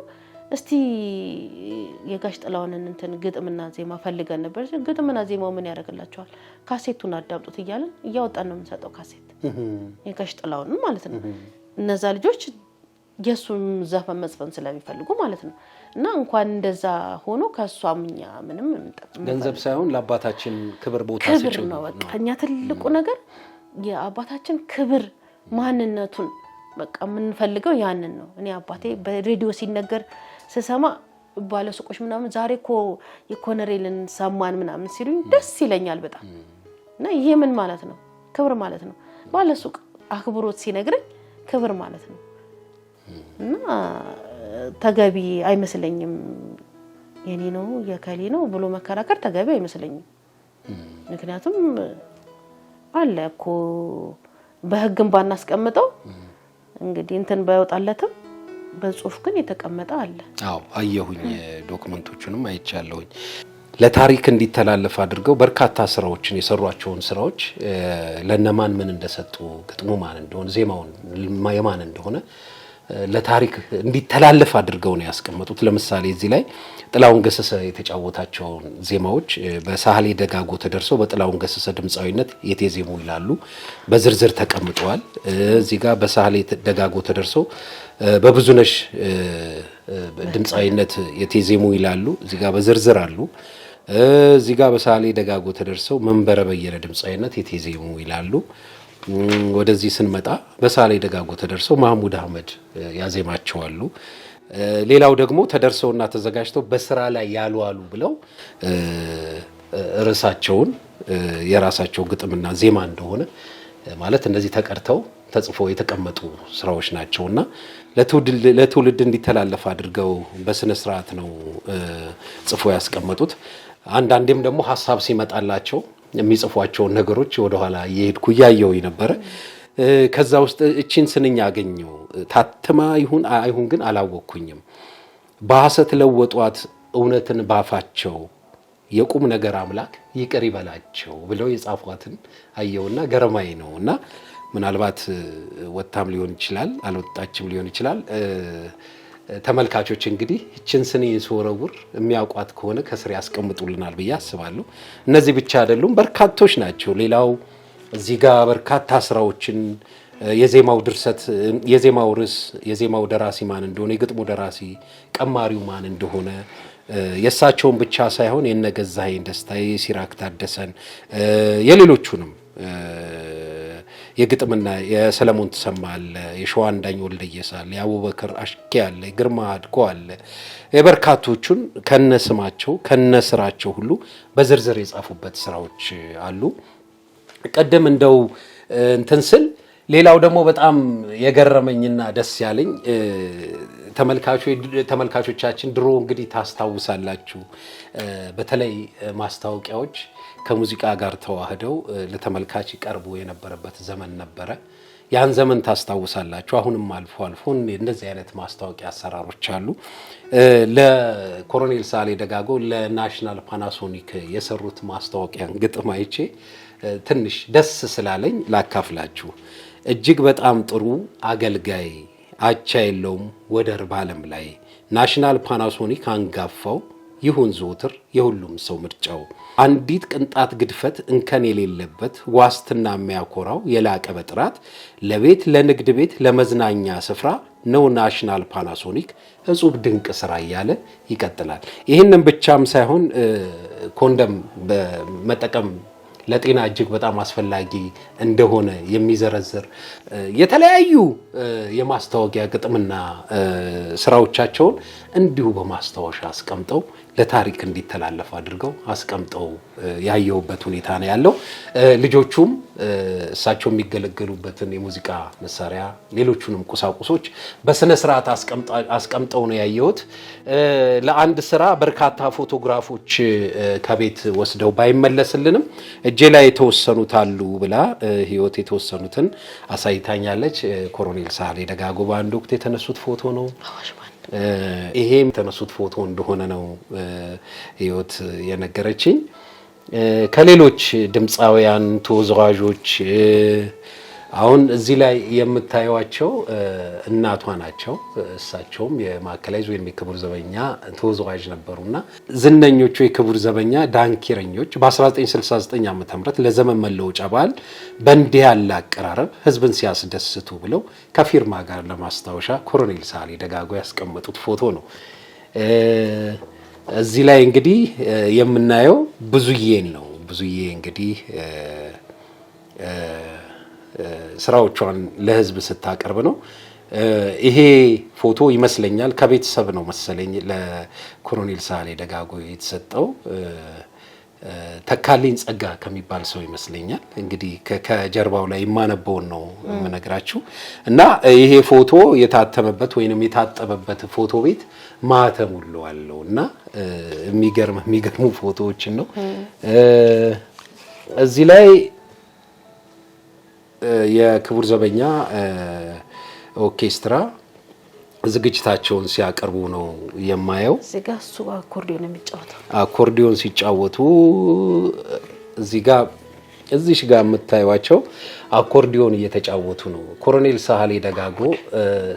እስቲ የጋሽ ጥላውንን እንትን ግጥምና ዜማ ፈልገን ነበር። ግጥምና ዜማው ምን ያደርግላቸዋል? ካሴቱን አዳምጡት እያለን እያወጣን ነው የምንሰጠው ካሴት የጋሽ ጥላውን ማለት ነው። እነዛ ልጆች የሱን ዘፈን መጽፈን ስለሚፈልጉ ማለት ነው። እና እንኳን እንደዛ ሆኖ ከሷምኛ ምንም ገንዘብ ሳይሆን ለአባታችን ክብር ቦታ ሲጭ ነው። በቃ እኛ ትልቁ ነገር የአባታችን ክብር ማንነቱን በቃ የምንፈልገው ያንን ነው። እኔ አባቴ በሬዲዮ ሲነገር ስሰማ ባለሱቆች ምናምን ዛሬ እኮ የኮነሬልን ሰማን ምናምን ሲሉኝ ደስ ይለኛል በጣም። እና ይሄ ምን ማለት ነው? ክብር ማለት ነው። ባለሱቅ አክብሮት ሲነግረኝ ክብር ማለት ነው እና ተገቢ አይመስለኝም የኔ ነው የከሌ ነው ብሎ መከራከር ተገቢ አይመስለኝም ምክንያቱም አለ እኮ በህግም ባናስቀምጠው እንግዲህ እንትን ባይወጣለትም በጽሁፍ ግን የተቀመጠ አለ አዎ አየሁኝ ዶክመንቶቹንም አይቻለሁኝ ለታሪክ እንዲተላለፍ አድርገው በርካታ ስራዎችን የሰሯቸውን ስራዎች ለነማን ምን እንደሰጡ ግጥሙ ማን እንደሆነ ዜማውን የማን እንደሆነ ለታሪክ እንዲተላለፍ አድርገው ነው ያስቀመጡት ለምሳሌ እዚህ ላይ ጥላውን ገሰሰ የተጫወታቸው ዜማዎች በሳህሌ ደጋጎ ተደርሰው በጥላውን ገሰሰ ድምጻዊነት የተዜሙ ይላሉ በዝርዝር ተቀምጠዋል እዚህ ጋር በሳህሌ ደጋጎ ተደርሰው በብዙነሽ ድምጻዊነት የተዜሙ ይላሉ እዚህ ጋር በዝርዝር አሉ እዚህ ጋር በሳህሌ ደጋጎ ተደርሰው መንበረ በየነ ድምጻዊነት የተዜሙ ይላሉ ወደዚህ ስንመጣ በሳህሌ ደጋጎ ተደርሰው ማህሙድ አህመድ ያዜማቸዋሉ ሌላው ደግሞ ተደርሰውና ተዘጋጅተው በስራ ላይ ያልዋሉ ብለው ርዕሳቸውን የራሳቸው ግጥምና ዜማ እንደሆነ ማለት እንደዚህ ተቀርተው ተጽፎ የተቀመጡ ስራዎች ናቸውና ለትውልድ እንዲተላለፍ አድርገው በስነ ስርዓት ነው ጽፎ ያስቀመጡት አንዳንዴም ደግሞ ሐሳብ ሲመጣላቸው የሚጽፏቸው ነገሮች ወደ ኋላ እየሄድኩ ያየው ነበር ከዛ ውስጥ እቺን ስንኛ አገኘው ታተማ ይሁን አይሁን ግን አላወኩኝም በሐሰት ለወጧት እውነትን ባፋቸው የቁም ነገር አምላክ ይቅር ይበላቸው ብለው የጻፏትን አየውና ገረማይ ነውና ምናልባት ወጣም ሊሆን ይችላል አልወጣችም ሊሆን ይችላል ተመልካቾች እንግዲህ እቺን ስኒ ሶረውር የሚያውቋት ከሆነ ከስር ያስቀምጡልናል ብዬ አስባለሁ እነዚህ ብቻ አይደሉም በርካቶች ናቸው ሌላው እዚህ ጋር በርካታ ስራዎችን የዜማው ድርሰት የዜማው ርዕስ የዜማው ደራሲ ማን እንደሆነ የግጥሙ ደራሲ ቀማሪው ማን እንደሆነ የሳቸውን ብቻ ሳይሆን የነገዛኸኝ ደስታዬ ሲራክ ታደሰን የሌሎቹንም የግጥምና የሰለሞን ተሰማ አለ የሸዋን ዳኝ ወልደየስ አለ የአቡበከር አሽኪ አለ ግርማ አድኮ አለ የበርካቶቹን ከነስማቸው ከነስራቸው ሁሉ በዝርዝር የጻፉበት ስራዎች አሉ ቀደም እንደው እንተንስል ሌላው ደግሞ በጣም የገረመኝና ደስ ያለኝ ተመልካቾቻችን ድሮ እንግዲህ ታስታውሳላችሁ በተለይ ማስታወቂያዎች ከሙዚቃ ጋር ተዋህደው ለተመልካች ይቀርቡ የነበረበት ዘመን ነበረ ያን ዘመን ታስታውሳላችሁ አሁንም አልፎ አልፎ እንደዚህ አይነት ማስታወቂያ አሰራሮች አሉ ለኮሎኔል ሳህሌ ደጋጎ ለናሽናል ፓናሶኒክ የሰሩት ማስታወቂያን ግጥም አይቼ ትንሽ ደስ ስላለኝ ላካፍላችሁ እጅግ በጣም ጥሩ አገልጋይ አቻ የለውም ወደር ባለም ላይ ናሽናል ፓናሶኒክ አንጋፋው ይሁን ዘውትር የሁሉም ሰው ምርጫው አንዲት ቅንጣት ግድፈት እንከን የሌለበት ዋስትና የሚያኮራው የላቀ በጥራት ለቤት ለንግድ ቤት ለመዝናኛ ስፍራ ነው ናሽናል ፓናሶኒክ እጹብ ድንቅ ስራ እያለ ይቀጥላል ይህንን ብቻም ሳይሆን ኮንደም በመጠቀም ለጤና እጅግ በጣም አስፈላጊ እንደሆነ የሚዘረዝር የተለያዩ የማስታወቂያ ግጥምና ስራዎቻቸውን እንዲሁ በማስታወሻ አስቀምጠው ለታሪክ እንዲተላለፍ አድርገው አስቀምጠው ያየውበት ሁኔታ ነው ያለው ልጆቹም እሳቸው የሚገለገሉበትን የሙዚቃ መሳሪያ ሌሎቹንም ቁሳቁሶች በስነ ስርዓት አስቀምጠው ነው ያየሁት ለአንድ ስራ በርካታ ፎቶግራፎች ከቤት ወስደው ባይመለስልንም እጄ ላይ የተወሰኑት አሉ ብላ ህይወት የተወሰኑትን አሳይታኛለች ኮሎኔል ሳህሌ ደጋጎ በአንድ ወቅት የተነሱት ፎቶ ነው ይሄም የተነሱት ፎቶ እንደሆነ ነው ህይወት የነገረችኝ ከሌሎች ድምጻውያን ተወዛዋዦች አሁን እዚህ ላይ የምታዩዋቸው እናቷ ናቸው እሳቸውም የማዕከላዊ ዞን የክቡር ዘበኛ ተወዛዋዥ ነበሩና ዝነኞቹ የክቡር ዘበኛ ዳንኪረኞች በ1969 ዓ.ም ለዘመን መለወጫ በዓል በእንዲህ ያለ አቀራረብ ህዝብን ሲያስደስቱ ብለው ከፊርማ ጋር ለማስታወሻ ኮሎኔል ሳህሌ ደጋጎ ያስቀመጡት ፎቶ ነው እዚህ ላይ እንግዲህ የምናየው ብዙዬን ነው ብዙዬ እንግዲህ ስራዎቿን ለህዝብ ስታቀርብ ነው ይሄ ፎቶ ይመስለኛል ከቤተሰብ ነው መሰለኝ ለኮሎኔል ሳህሌ ደጋጎ የተሰጠው ተካልኝ ጸጋ ከሚባል ሰው ይመስለኛል እንግዲህ ከጀርባው ላይ የማነበው ነው የምነግራችሁ እና ይሄ ፎቶ የታተመበት ወይንም የታጠበበት ፎቶ ቤት ማህተም ሁሉ አለውና የሚገርሙ ፎቶዎችን ነው እዚህ ላይ የክቡር ዘበኛ ኦርኬስትራ ዝግጅታቸውን ሲያቀርቡ ነው የማየው እዚህ ጋር እሱ አኮርዲዮን ሲጫወቱ እዚህ ጋር የምታዩዋቸው አኮርዲዮን እየተጫወቱ ነው ኮሎኔል ሳህሌ ደጋጎ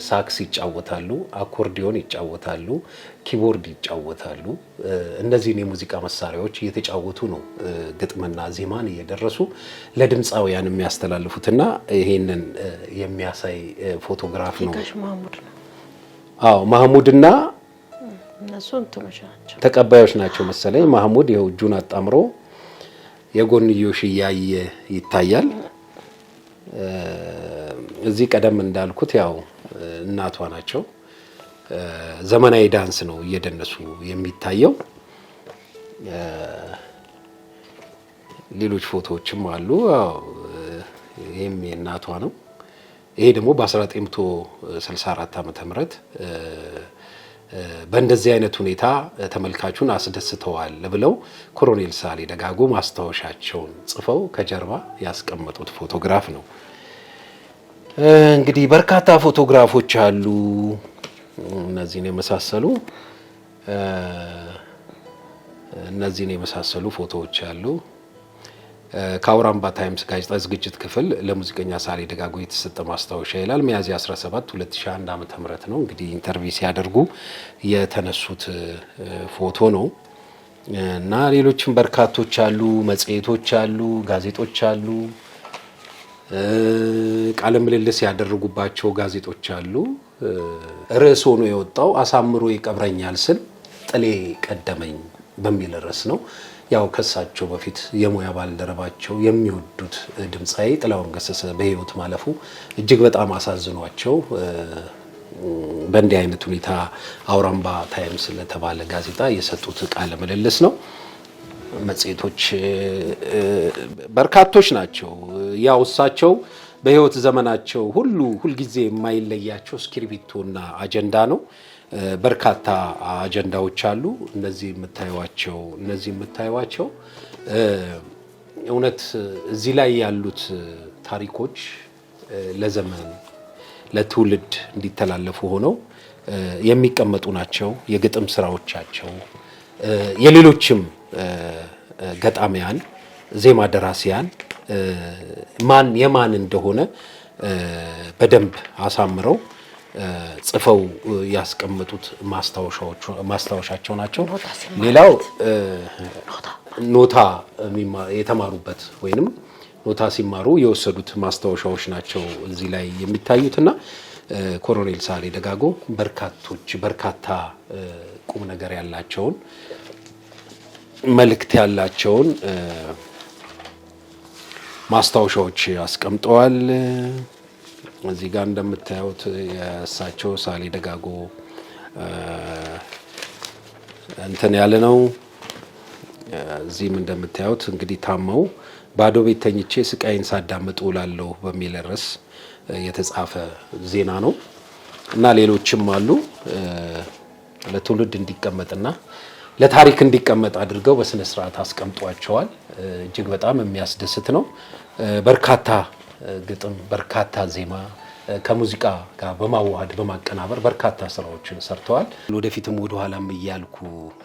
ሳክስ ይጫወታሉ አኮርዲዮን ይጫወታሉ ኪቦርድ ይጫወታሉ እነዚህ የሙዚቃ መሳሪያዎች እየተጫወቱ ነው ግጥምና ዜማን እየደረሱ ለድምጻውያን የሚያስተላልፉትና ይሄንን የሚያሳይ ፎቶግራፍ ነው ማህሙድና እነሱ እንትመሻቸው ተቀባዮች ናቸው መሰለኝ ማህሙድ ይኸው እጁን አጣምሮ የጎንዮሽ ያየ ይታያል እዚህ ቀደም እንዳልኩት ያው እናቷ ናቸው ዘመናዊ ዳንስ ነው እየደነሱ የሚታየው ሌሎች ፎቶዎችም አሉ ይሄም የእናቷ ነው ይሄ ደግሞ በ1964 ዓመተ ምህረት በእንደዚህ አይነት ሁኔታ ተመልካቹን አስደስተዋል ብለው ኮሎኔል ሳህሌ ደጋጎ ማስታወሻቸውን ጽፈው ከጀርባ ያስቀመጡት ፎቶግራፍ ነው እንግዲህ በርካታ ፎቶግራፎች አሉ እነዚህን የመሳሰሉ ፎቶዎች አሉ ከአውራምባ ታይምስ ጋዜጣ ዝግጅት ክፍል ለሙዚቀኛ ሳህሌ ደጋጎ የተሰጠ ማስታወሻ ይላል ሚያዝያ 17 2001 ዓመተ ምህረት ነው እንግዲህ ኢንተርቪው ሲያደርጉ የተነሱት ፎቶ ነው እና ሌሎችም በርካቶች አሉ መጽሔቶች አሉ ጋዜጦች አሉ ቃለ ምልልስ ያደረጉባቸው ጋዜጦች አሉ ርዕስ ሆኖ የወጣው አሳምሮ ይቀብረኛል ስል ጥሌ ቀደመኝ በሚል ርዕስ ነው ያው ከሳቸው በፊት የሙያ ባልደረባቸው የሚወዱት ድምጻዊ ጥላሁን ገሰሰ በህይወት ማለፉ እጅግ በጣም አሳዝኗቸው በእንዲህ አይነት ሁኔታ አውራምባ ታይምስ ለተባለ ጋዜጣ የሰጡት ቃለ ምልልስ ነው መጽሔቶች በርካቶች ናቸው ያው እሳቸው በህይወት ዘመናቸው ሁልጊዜ የማይለያቸው እስክሪብቶና አጀንዳ ነው በርካታ አጀንዳዎች አሉ እነዚህ የምታዩዋቸው እውነት እዚህ ላይ ያሉት ታሪኮች ለዘመን ለትውልድ እንዲተላለፉ ሆነው የሚቀመጡ ናቸው የግጥም ስራዎቻቸው የሌሎችም ገጣሚያን ዜማ ደራሲያን የማን እንደሆነ በደንብ አሳምረው ጽፈው ያስቀመጡት ማስታወሻቸው ናቸው ሌላው ኖታ የተማሩበት ወይንም ኖታ ሲማሩ የወሰዱት ማስታወሻዎች ናቸው እዚህ ላይ የሚታዩትና ኮሎኔል ሳህሌ ደጋጎ በርካታ ቁም ነገር ያላቸውን መልእክት ያላቸውን ማስታወሻዎች አስቀምጠዋል እዚህ ጋር እንደምታዩት የእሳቸው ሳህሌ ደጋጎ እንትን ያለ ነው እዚህም እንደምታዩት እንግዲህ ታመው ባዶ ቤት ተኝቼ ስቃይን ሳዳምጥ ውላለሁ በሚል ርዕስ የተጻፈ ዜና ነው እና ሌሎችም አሉ ለትውልድ እንዲቀመጥና ለታሪክ እንዲቀመጥ አድርገው በስነ ስርዓት አስቀምጧቸዋል እጅግ በጣም የሚያስደስት ነው በርካታ ግጥም በርካታ ዜማ ከሙዚቃ ጋር በማዋሃድ በማቀናበር በርካታ ስራዎችን ሰርተዋል ወደፊትም ወደ ኋላም እያልኩ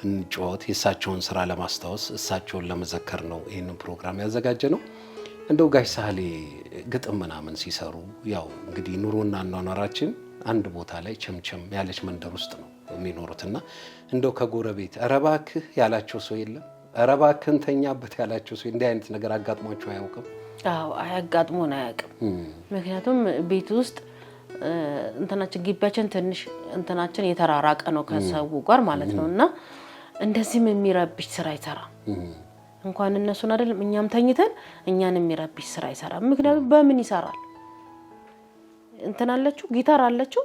እንጫወት የእሳቸውን ስራ ለማስታወስ እሳቸውን ለመዘከር ነው ይሄንን ፕሮግራም ያዘጋጀ ነው እንደው ጋሽ ሳህሌ ግጥም ምናምን ሲሰሩ ያው እንግዲህ ኑሮና አኗኗራችን አንድ ቦታ ላይ ቸምቸም ያለች መንደር ውስጥ ነው የሚኖሩትና እንደው ከጎረቤት አረባክህ ያላቸው ሰው የለም አረባክን ተኛበት ያላቸው ሰው እንዲህ አይነት ነገር አጋጥሟቸው አያውቅም አዎ አያጋጥሞን አያውቅም ምክንያቱም ቤት ውስጥ እንትናችን ግቢያችን ትንሽ እንትናችን የተራራቀ ነው ከሰው ጋር ማለት ነውና እንደዚህም የሚረብሽ ስራ ይሰራ እንኳን እነሱን አይደለም እኛም ተኝተን እኛን የሚረብሽ ስራ ይሰራ ምክንያቱም በምን ይሰራል እንትን አለችው ጊታር አለችው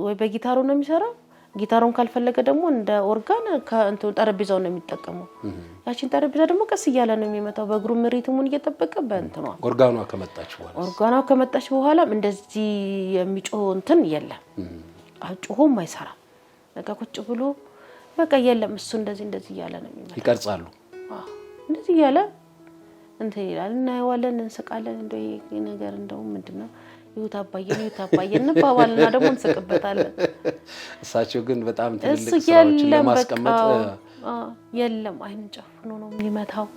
ወይ በጊታሩ ነው የሚሰራው ጊታሩን ካልፈለገ ደግሞ እንደ ኦርጋን ከእንቱ ጠረጴዛው ነው የሚጠቀመው ያቺን ጠረጴዛ ደግሞ ቀስ እያለ ነው የሚመታው በእግሩ ሪትሙን እየጠበቀ በእንትኗ ኦርጋኗ ከመጣች በኋላ እንደዚህ የሚጮህ እንትን የለም አጭሆም አይሰራም በቃ ቁጭ ብሎ በቃ የለም እሱ እንደዚህ እያለ ነው የሚመጣው ይቀርጻሉ እንደዚህ እያለ እንትን ይላል እና ያዋለን እንስቃለን እንደው ይሄ ነገር እንደው ምንድነው ይውታባየን ባባልና ደግሞ እንስቅበታለን እሳቸው ግን በጣም ትልልቅ ስራዎችን ለማስቀመጥ የለም አይን ጨፍኖ ነው የሚመታው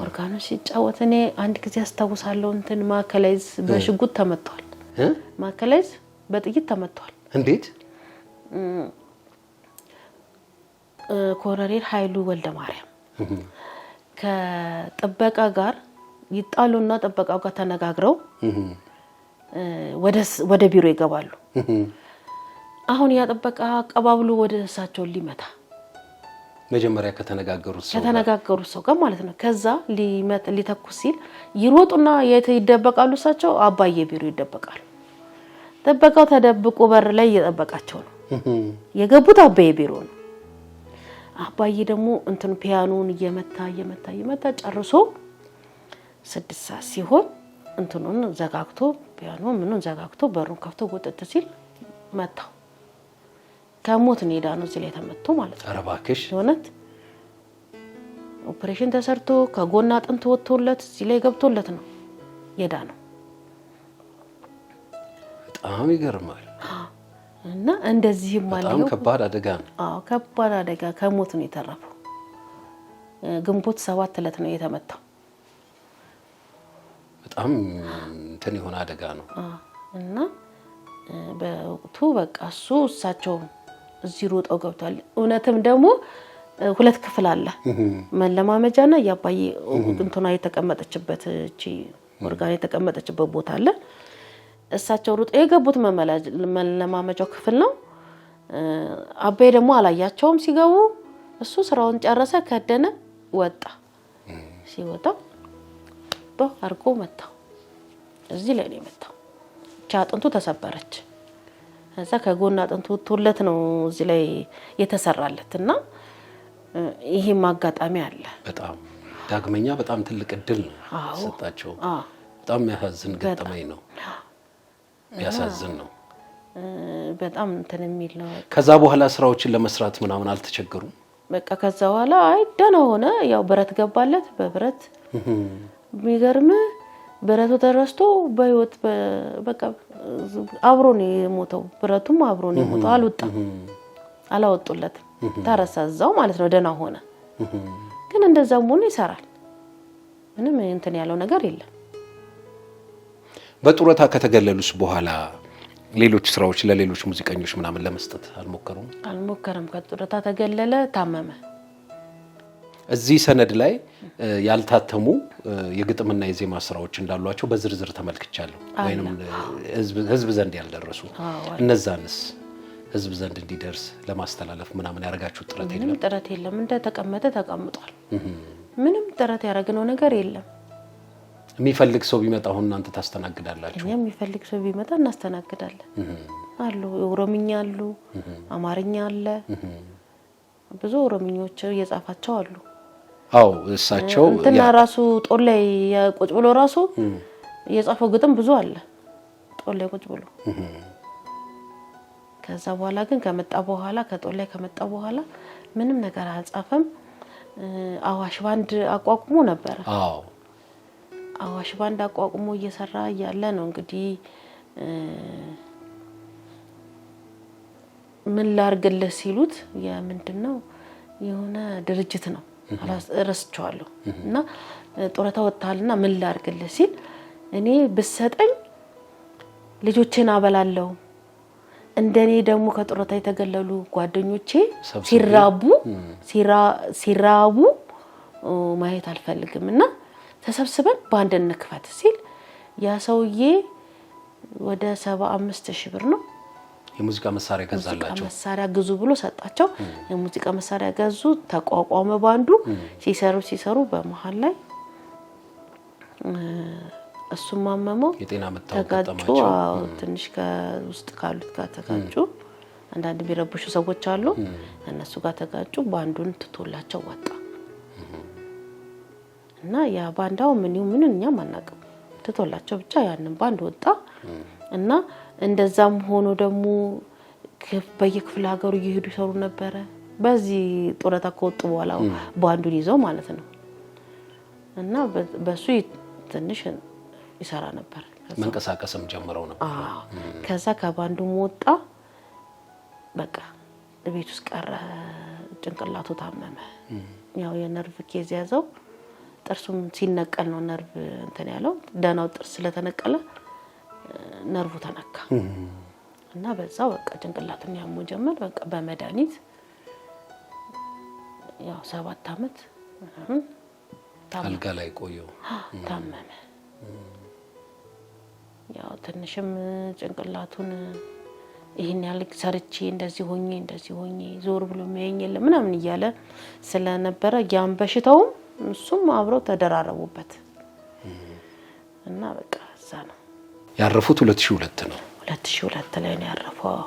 ኦርጋኑ ሲጫወት እኔ አንድ ጊዜ አስተዋውሳለሁ እንትን ማከላይዝ በሽጉጥ ተመቷል ማከላይዝ በጥይት ተመቷል እንዴት ኮሎኔል ኃይሉ ወልደ ማርያም ከጥበቃ ጋር ይጣሉና ጥበቃው ጋር ተነጋግረው ወደ ቢሮ ይገባሉ አሁን ያ ጥበቃ ቀባብሉ ወደ እሳቸው ሊመታ መጀመሪያ ከተነጋገሩት ሰው ጋር ማለት ነው ከዛ ሊተኩስ ሲል ይሮጡና ይደበቃሉ እሳቸው አባዬ ቢሮ ይደበቃሉ ጥበቃው ተደብቆ በር ላይ እየጠበቃቸው ነው የገቡት አባዬ ቢሮ ነው አባዬ ደግሞ እንትን ፒያኖን እየመታ ጨርሶ 6 ሰዓት ሲሆን እንትኑን ዘጋግቶ ፒያኖ ምኑን ዘጋግቶ በሩን ከፍቶ ወጥቶ ሲል መታው ከሞት ኔዳ ነው እዚህ ላይ ተመቶ ማለት ነው አረባክሽ ሆነት ኦፕሬሽን ተሰርቶ ከጎና አጥንት ወጥቶለት እዚህ ላይ ገብቶለት ነው የዳ ነው በጣም ይገርማል እና እንደዚህም ማለት ነው በጣም ከባድ አደጋ ነው ከባድ አደጋ ከሞት ነው የተረፈው ግንቦት 7 ዕለት ነው የተመታው በጣም እንትን የሆነ አደጋ ነው እና በወቅቱ በቃ እሳቸው እዚህ ሮጠው ገብቷል እውነትም ደግሞ 2 ክፍል አለ መለማመጃና ያባዬ እንትና የተቀመጠችበት እቺ ኦርጋን የተቀመጠችበት ቦታ አለ እሳቸው ሮጠው የገቡት መለማመጃው ክፍል ነው አባዬ ደግሞ አላያቸውም ሲገቡ እሱ ስራውን ጨረሰ ከደነ ወጣ ሲወጣ አርጎ መታው እዚህ ላይ ነው መታው አጥንቱ ተሰበረች እዛ ከጎና አጥንቱ ወጥቶለት ነው እዚህ ላይ የተሰራለትና ይሄ ማጋጣሚ አለ በጣም ዳግመኛ በጣም ትልቅ እድል ሰጣቸው በጣም ያሳዝን ገጠመኝ ነው ያሳዝን ነው በጣም እንትን የሚል ነው ከዛ በኋላ ስራዎችን ለመስራት ምናምን አልተቸገሩም በቃ ከዛ በኋላ ደና ሆነ ያው ብረት ገባለት በብረት የሚገርም ብረቱ ተረስቶ በህይወት በቃ አብሮ ነው የሞተው ብረቱም አብሮ ነው የሞተው አላወጡለትም ተረሳዛው ማለት ነው ደና ሆነ ግን እንደዛም ሆኖ ይሰራል ምንም እንትን ያለው ነገር የለም በጡረታ ከተገለሉስ በኋላ ሌሎች ስራዎች ለሌሎች ሙዚቀኞች ምናምን ለመስጠት አልሞከረም ከጡረታ ተገለለ ታመመ እዚህ ሰነድ ላይ ያልታተሙ የግጥምና የዜማ ስራዎች እንዳሏቸው በዝርዝር ተመልክቻለሁ ወይንም ህዝብ ዘንድ ያልደረሱ እነዛንስ ህዝብ ዘንድ እንዲደርስ ለማስተላለፍ ምናምን ያረጋችሁ ጥረት የለም ምንም ጥረት የለም እንደተቀመጠ ተቀምጧል ምንም ጥረት ያረግነው ነገር የለም የሚፈልግ ሰው ቢመጣ አሁን እናንተ ታስተናግዳላችሁ የሚፈልግ ሰው ቢመጣ እናስተናግዳለን አሉ ኦሮምኛ አሉ አማርኛ አለ ብዙ ኦሮምኞች የጻፋቸው አሉ አው እሳቸው እንትና ራሱ ጦር ላይ ቁጭ ብሎ ራሱ የጻፈው ግጥም ብዙ አለ ጦር ላይ ቁጭ ብሎ ከዛ በኋላ ግን ከጦር ላይ ከመጣ በኋላ ምንም ነገር አልጻፈም አዋሽ ባንድ አቋቁሞ ነበር አዋሽ ባንድ አቋቁሞ እየሰራ ያለ ነው እንግዲህ ምን ላርግልህ ሲሉት የምንድነው የሆነ ድርጅት ነው አላረስቸዋለሁ እና ጦረታ ወጣልና ምን ላርግልህ ሲል እኔ ብሰጠኝ ልጆቼን አበላለሁ እንደኔ ደግሞ ከጦረታ የተገለሉ ጓደኞቼ ሲራቡ ማየት አልፈልግምና ተሰብስበን ባንድ እንክፈት ሲል ያ ሰውዬ ወደ 75000 ብር ነው የሙዚቃ መሳሪያ ገዛላቸው መሳሪያ ግዙ ብሎ ሰጣቸው የሙዚቃ መሳሪያ ገዙ ተቋቋመ ባንዱ ሲሰሩ በመሃል ላይ እሱም ማመመው የጤና መታወቅ ተጠማቸው ትንሽ ከውስጥ ካሉት ጋር ተጋጩ አንዳንድ ቢረብሹ ሰዎች አሉ እነሱ ጋር ተጋጩ ባንዱን ትቶላቸው ወጣ እና ያ ባንዳው ምን እኛም አናውቅም ትቶላቸው ብቻ ያንን ባንድ ወጣ እና እንደዛም ሆኖ ደግሞ በየክፍለ ሀገሩ ይሄዱ ይሰሩ ነበር በዚህ ጦረታ ከወጡ በኋላ ባንዱን ይዘው ማለት ነው እና በሱ ትንሽ ይሰራ ነበር መንቀሳቀስም ጀምረው ነበር ከዛ ከባንዱ ወጣ በቃ ቤት ውስጥ ቀረ ጭንቅላቱ ታመመ ያው የነርቭ ኬዝ ያዘው ጥርሱም ሲነቀል ነው ነርቭ እንትን ያለው ደናው ጥርስ ስለተነቀለ ነርቭ ተነካ እና በዛው በቃ ጭንቅላቱን ያሙ ጀመር በቃ በመድኃኒት ያው 7 አመት አልጋ ላይ ቆየው ታመመ ያው ትንሽም ጭንቅላቱን ይሄን ያህል ሰርቼ እንደዚህ ሆኜ ዞር ብሎ የሚያየኝ የለም ምናምን እያለ ስለነበረ ያን በሽታው እሱም አብረው ተደራረቡበት እና በቃ እዛ ነው ያረፉት 2002 ነው 2002 ላይ ነው ያረፈው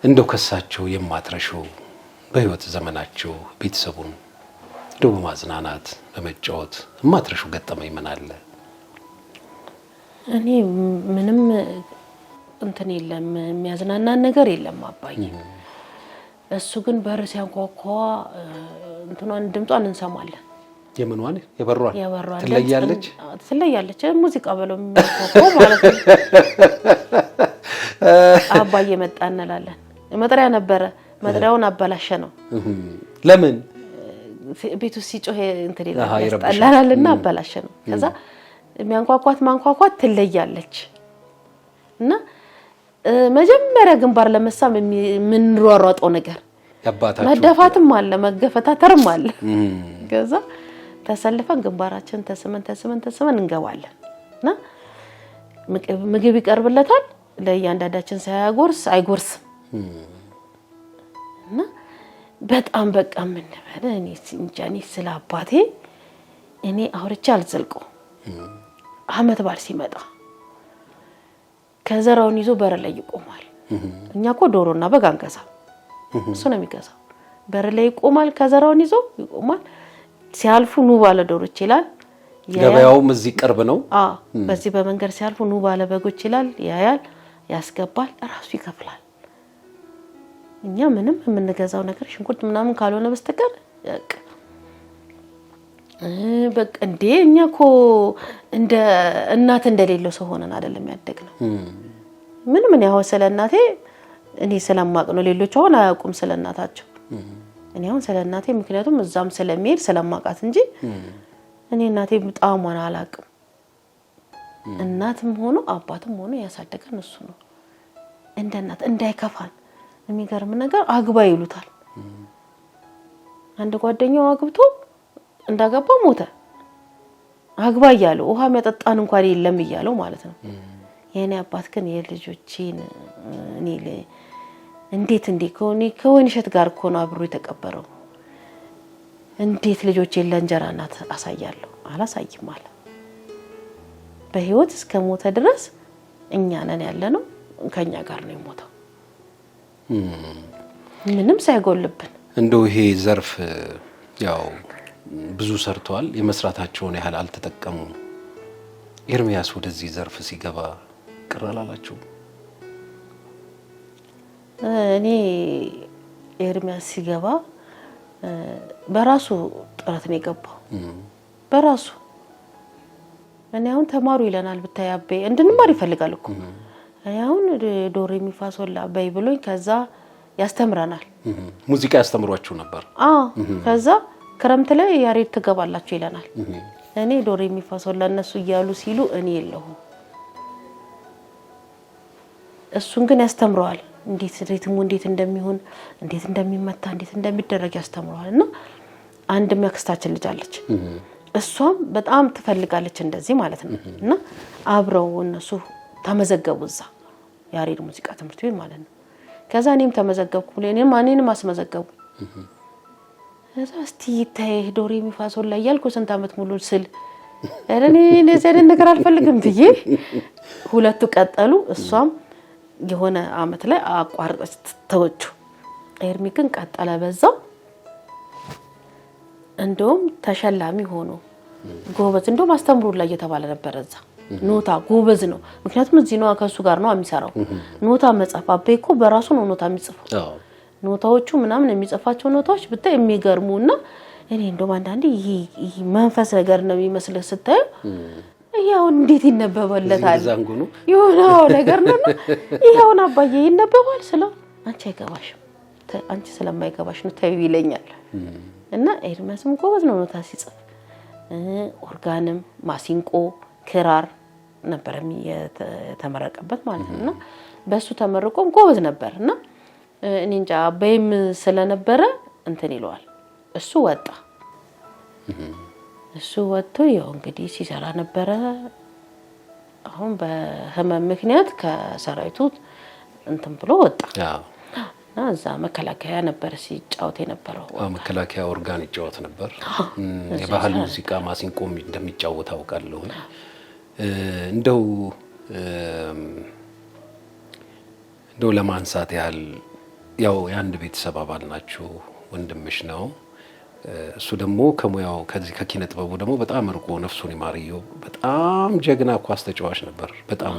እንደው ከሳቸው የማትረሹው በህይወት ዘመናቸው ቤተሰቡን እንደው በማዝናናት በመጫወት የማትረሹ ገጠመኝ ምን አለ እኔ ምንም እንትን የለም የሚያዝናናን ነገር የለም አባዬ እሱ ግን በር ሲያንኳኳ እንትኗን ድምጿን እንሰማለን የምንዋን የበሯን ትለያለች ሙዚቃ በለው የሚያንኳኳው ማለት ነው አባዬ መጣ እንላለን መጥሪያ ነበረ መጥሪያውን አበላሸ ነው ለምን ቤቱ ሲጮህ እንትን ይላልና አበላሸ ነው ከዛ የሚያንኳኳት ትለያለች እና መጀመሪያ ግንባር ለመሳም ምን ሯሯጠው ነገር ያባታችሁ መደፋትም አለ መገፈታተርም አለ ከዛ ተሰልፈን ግንባራችን ተስመን እንገባለን እና ምግብ ይቀርብለታል ለእያንዳንዳችን ሳያጎርስ አይጎርስም እና በጣም በቃ ምን ነበር እኔ እንጃኒ ስለ አባቴ እኔ አውርቼ አልዘልቀው አመት ባል ሲመጣ ከዘራውን ይዞ በር ላይ ይቆማል እኛኮ ዶሮና በግ አንገዛ እሱ ነው የሚገዛው በር ላይ ይቆማል ከዘራውን ይዞ ይቆማል ሲያልፉ ኑ ባለ ዶሮች ይላል ገበያውም እዚህ ቅርብ ነው በዚህ በመንገድ ሲያልፉ ኑ ባለ በጎች ይላል ያያል ያስገባል ራሱ ይከፍላል እኛ ምንም የምንገዛው ነገር ሽንኩርት ምናምን ካልሆነ በስተቀር በቃ እንደኛኮ እንደ እናት እንደሌለው ሰው ሆነን አይደለም ያደግነው ምን ያው ስለናቴ እኔ ስለማቅ ነው ሌሎች አሁን አያውቁም ስለናታቸው እኔ አሁን ስለናቴ ምክንያቱም እዛም ስለሚሄድ ስለማቃት እንጂ እኔ እናቴ በጣም አላውቅም እናትም ሆኖ አባትም ሆኖ ያሳደገን እሱ ነው እንደ እናት እንዳይከፋን የሚገርም ነገር አግባ ይሉታል አንድ ጓደኛው አግብቶ እንዳገባ ሞተ አግባ ይያለው ውሃ የሚያጠጣን እንኳን የለም ይያለው ማለት ነው የኔ አባት ግን የልጆቼን እኔ እንዴት ከወይንሸት ጋር እኮ ነው አብሮ የተቀበረው እንዴት ልጆቼን ለእንጀራ እናት አሳያለሁ አላሳይም አለ በህይወት እስከ ሞተ ድረስ እኛ ነን ያለነው ከኛ ጋር ነው የሞተው ምንም ሳይጎልብን እንደው ይሄ ዘርፍ ያው ብዙ ሰርቷል የመስራታቸውን ያህል አልተጠቀሙም ኤርሚያስ ወደዚህ ዘርፍ ሲገባ ቅራላላችሁ እኔ ኤርሚያስ ሲገባ በራሱ ጥረት ነው የገባው በራሱ እኔ አሁን ተማሩ ይለናል ብታያበ እንድንማር ይፈልጋል እኮ እኔ አሁን ዶሬ ሚፋሶላ በይ ብሎኝ ከዛ ያስተምረናል ሙዚቃ ያስተምሯችሁ ነበር ከዛ ክረምት ላይ ያሬድ ትገባላችሁ ይለናል እኔ ዶሬ ሚፋሶላ እነሱ ይያሉ ሲሉ እኔ የለሁም እሱን ግን ያስተምረዋል እንዴት ሪትሙ እንዴት እንደሚሆን እንዴት እንደሚመታ እንዴት እንደሚደረግ ያስተምረዋልና አንድ የሚያክስታችን ልጅ አለች እሷም በጣም ትፈልጋለች እንደዚህ ማለት ነው እና አብረው እነሱ ተመዘገቡዛ ያሬድ ሙዚቃ ትምህርት ቤት ማለት ነው ከዛ እኔም ተመዘገብኩ ለኔም ማንንም አስመዘገቡ እዛ እስቲ ታይ ዶሬ ሚፋሶላ ያልኩ ስንት አመት ሙሉ ስል እኔ ለዚህ ነገር አልፈልግም ብዬ ሁለቱ ቀጠሉ እሷም የሆነ አመት ላይ አቋርጠች ተወቹ። ኤርሚ ግን ቀጠለ በዛው እንደውም ተሸላሚ ሆኖ ጎበዝ እንደውም አስተምሩ ላይ እየተባለ ነበር እዛ ኖታ ጎበዝ ነው ምክንያቱም እዚህ ነው ከሱ ጋር ነው የሚሰራው ኖታ መጻፍ አበይኮ በራሱ ነው ኖታ የሚጽፈው ኖታዎቹ ምናምን የሚጽፋቸው ኖታዎች ብታይ የሚገርሙና እኔ እንደውም አንዳንዴ ይሄ መንፈስ ነገር ነው የሚመስል ስታይ ይሄው እንዴት ይነበበለታል ይሆናው ነገር ነው ይሄው አባዬ ይነበባል ስለ አንቺ አይገባሽም አንቺ ስለማይገባሽ ነው ታዩ ይለኛል እና ኤርሚያስም ጎበዝ ነው ኖታ ሲጽፍ ኦርጋንም ማሲንቆ ክራር ነበር የተመረቀበት ማለት ነውና በሱ ተመርቆም ጎበዝ ነበርና እኔ እንጃ አባይም ስለነበረ እንትን ይለዋል እሱ ወጥቶ ያው እንግዲህ ሲሰራ ነበር አሁን በህመም ምክንያት ከሰራዊቱ እንትን ብሎ ወጣ እና እዛ መከላከያ ነበር ሲጫወት የነበረው መከላከያ ኦርጋን ይጫወት ነበር የባህል ሙዚቃ ማሲንቆም እንደሚጫወት አውቃለሁ እንደው ለማንሳት ያህል ያው የአንድ ቤተሰብ አባል ናችሁ ወንድምሽ ነው እሱ ደግሞ ከሙያው ከዚህ ከኪነ ጥበቡ ደግሞ በጣም ርቆ ነፍሱን ይማርየው በጣም ጀግና ኳስ ተጫዋች ነበር በጣም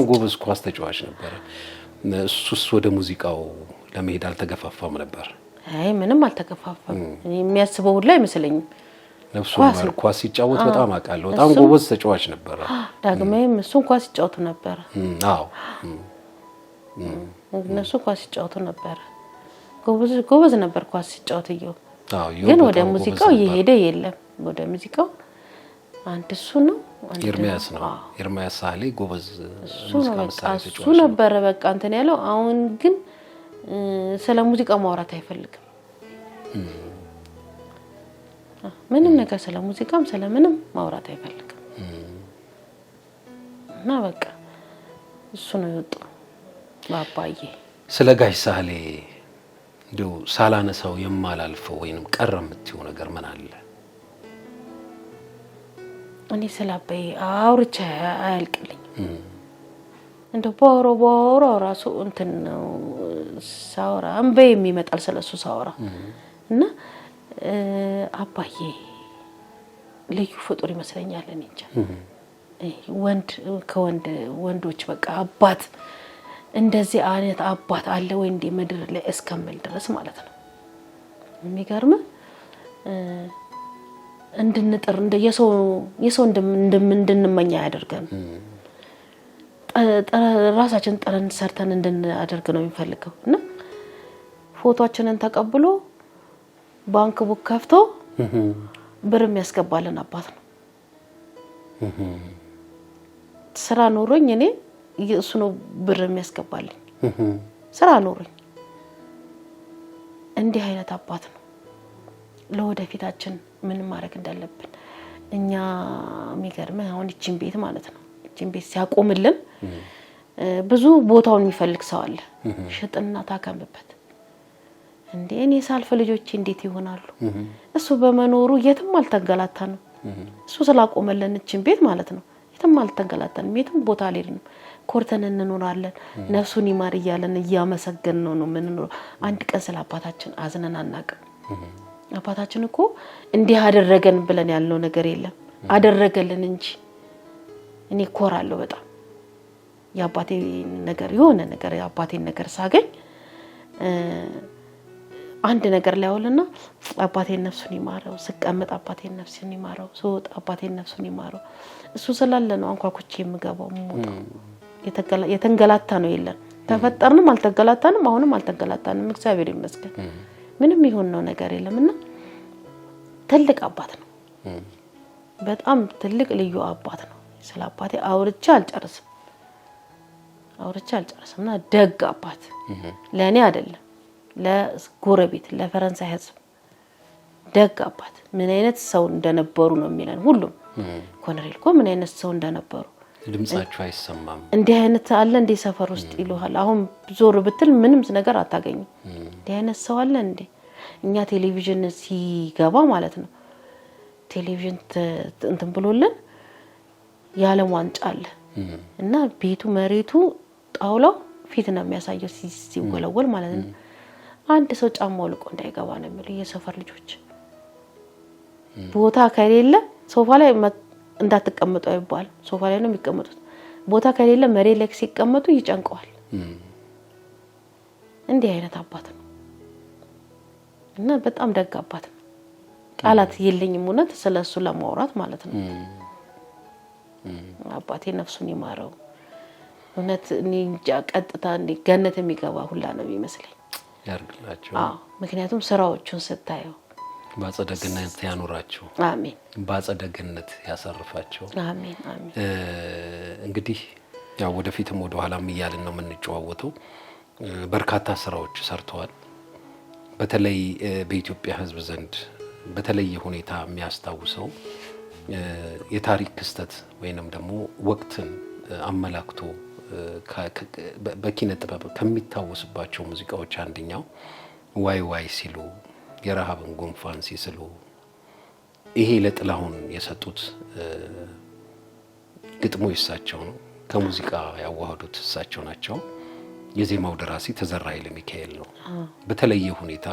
ጎበዝ ኳስ ተጫዋች ነበር እሱስ ወደ ሙዚቃው ለመሄድ አልተገፋፋም ነበር አይ ምንም አልተገፋፋም የሚያስበው ሁሉ አይመስለኝም ነፍሱን ኳስ ሲጫወት በጣም አቃለው በጣም ጎበዝ ተጫዋች ነበር ዳግሜም እሱን ኳስ ሲጫወት ነበር አዎ እነሱ ኳስ ሲጫወቱ ነበር ጎበዝ ነበር ኳስ ሲጫወት ግን ወደ ሙዚቃው እየሄደ የለም ወደ ሙዚቃው አንድ እሱ ነው ኤርሚያስ ሳሌ ጎበዝ ሙዚቃ መሳሪያ ተጫዋች እሱ ነበር በቃ እንትን ያለው አሁን ግን ስለ ሙዚቃ ማውራት አይፈልግም ምንም ነገር ስለ ሙዚቃም ስለ ምንም ማውራት አይፈልግም እና በቃ እሱ ነው የወጣው ባባዬ ስለ ጋሽ ሳሌ እንደው ሳላነሳው የማላልፈው ወይንም ቀረምትው ነገር ምን አለ እኔ ስላበይ አውርቻ አያልቅልኝ እንደው ቦሮ ራሱ እንትን ነው ሳውራ እንበይ የሚመጣል ስለሱ ሳውራ እና አባዬ ልዩ ፍጡር ይመስለኛል እኔ እንጃ ወንዶች በቃ አባት እንደዚህ አይነት አባት አለ ወይ እንደ ምድር ላይ እስከምል ድረስ ማለት ነው የሚገርም እንድንጥር እንደ የሰው እንድንመኛ ያደርገን ራሳችን ጥረን ሰርተን እንድናደርግ ነው የሚፈልገው እና ፎቶአችንን ተቀብሎ ባንክ ቡክ ከፍቶ ብር የሚያስገባልን አባት ነው ስራ ኖሮኝ እኔ እሱ ነው ብር የሚያስገባልኝ ስራ ኖሮኝ እንዲህ አይነት አባት ነው ለወደፊታችን ምን ማድረግ እንዳለብን እኛ የሚገርም አሁን እቺን ቤት ማለት ነው እቺን ቤት ሲያቆምልን ብዙ ቦታውን የሚፈልግ ሰው አለ ሽጥና ታከምበት እንዴ እኔ ሳልፈ ልጆቼ እንዴት ይሆናሉ እሱ በመኖሩ የትም አልተንገላታንም እሱ ስላቆመልን እቺን ቤት ማለት ነው የትም አልተንገላታንም የትም ቦታ አልሄድንም ኮርተን እንኖራለን ነፍሱን ይማር ይያለን ያመሰገን ነው ምን ነው አንድ ቀን ስለ አባታችን አዝነን አናቀም አባታችን እኮ እንዲህ አደረገን ብለን ያለው ነገር የለም አደረገልን እንጂ እኔ ኮራለሁ በጣም ያባቴ ነገር የሆነ ነገር ያባቴን ነገር ሳገኝ አንድ ነገር ላይ አውልና አባቴን ነፍሱን ይማረው ስቀመጥ አባቴን ነፍሱን ይማረው ሶት አባቴን ነፍሱን ይማረው እሱ ስላለ ነው አንኳኩቼ የምገባው የተንገላታ ነው የለን ተፈጠርንም አልተንገላታንም አሁንም አልተንገላታንም እግዚአብሔር ይመስገን ምንም ይሁን ነው ነገር የለምና ትልቅ አባት ነው በጣም ትልቅ ልዩ አባት ነው ስለ አባቴ አውርቻ አልጨርስምና ደግ አባት ለኔ አይደለም ለጎረቤት ለፈረንሳይ ህዝብ ደግ አባት ምን አይነት ሰው እንደነበሩ ነው የሚለን ሁሉም ኮነሬል ኮ ምን አይነት ሰው እንደነበሩ ድምጻቸው አይሰማም እንዲህ አይነት አለ እንደ ሰፈር ውስጥ ይሉሃል አሁን ዞር ብትል ምንም ነገር አታገኝም እንዲህ አይነት ሰው አለ እንዴ እኛ ቴሌቪዥን ሲገባ ማለት ነው ቴሌቪዥን እንትን ብሎልን ያለም ዋንጫ አለ እና ቤቱ መሬቱ ጣውላው ፊት ነው የሚያሳየው ሲወለወል ማለት ነው። አንድ ሰው ጫማው ልቆ እንዳይገባ ነው የሚለው የሰፈር ልጆች። ቦታ ከሌለ ሶፋ ላይ እንዳትቀመጡ አይባል። ሶፋ ላይ ነው የሚቀመጡት። ቦታ ከሌለ መሬት ላይ ሲቀመጡ ይጨንቀዋል። እንዲህ አይነት አባት ነው እና በጣም ደግ አባት ነው። ቃላት የለኝም እውነት ስለሱ ለማውራት ማለት ነው። አባቴ ነፍሱን ይማረው። እውነት እንጃ ቀጥታ ገነት የሚገባ ሁላ ነው የሚመስለኝ ያርግላቸው። ምክንያቱም ስራዎቹን ስታየው ባጸደ ገነት ያኖራቸው። አሜን። ባጸደ ገነት ያሳርፋቸው። አሜን አሜን። እንግዲህ ያው ወደፊትም ወደ ኋላም እያልን ነው የምንጨዋወተው። በርካታ ስራዎች ሰርተዋል። በተለይ በኢትዮጵያ ሕዝብ ዘንድ በተለየ ሁኔታ የሚያስታውሰው የታሪክ ክስተት ወይንም ደግሞ ወቅትን አመላክቶ በኪነ ጥበብ ከሚታወስባቸው ሙዚቃዎች አንደኛው ዋይ ዋይ ሲሉ የረሃብን ጉንፋን ሲስሉ ይሄ ለጥላሁን የሰጡት ግጥሙ እሳቸው ነው። ከሙዚቃ ያዋሃዱት እሳቸው ናቸው። የዜማው ደራሲ ተዘራ ኃይለ ሚካኤል ነው። በተለየ ሁኔታ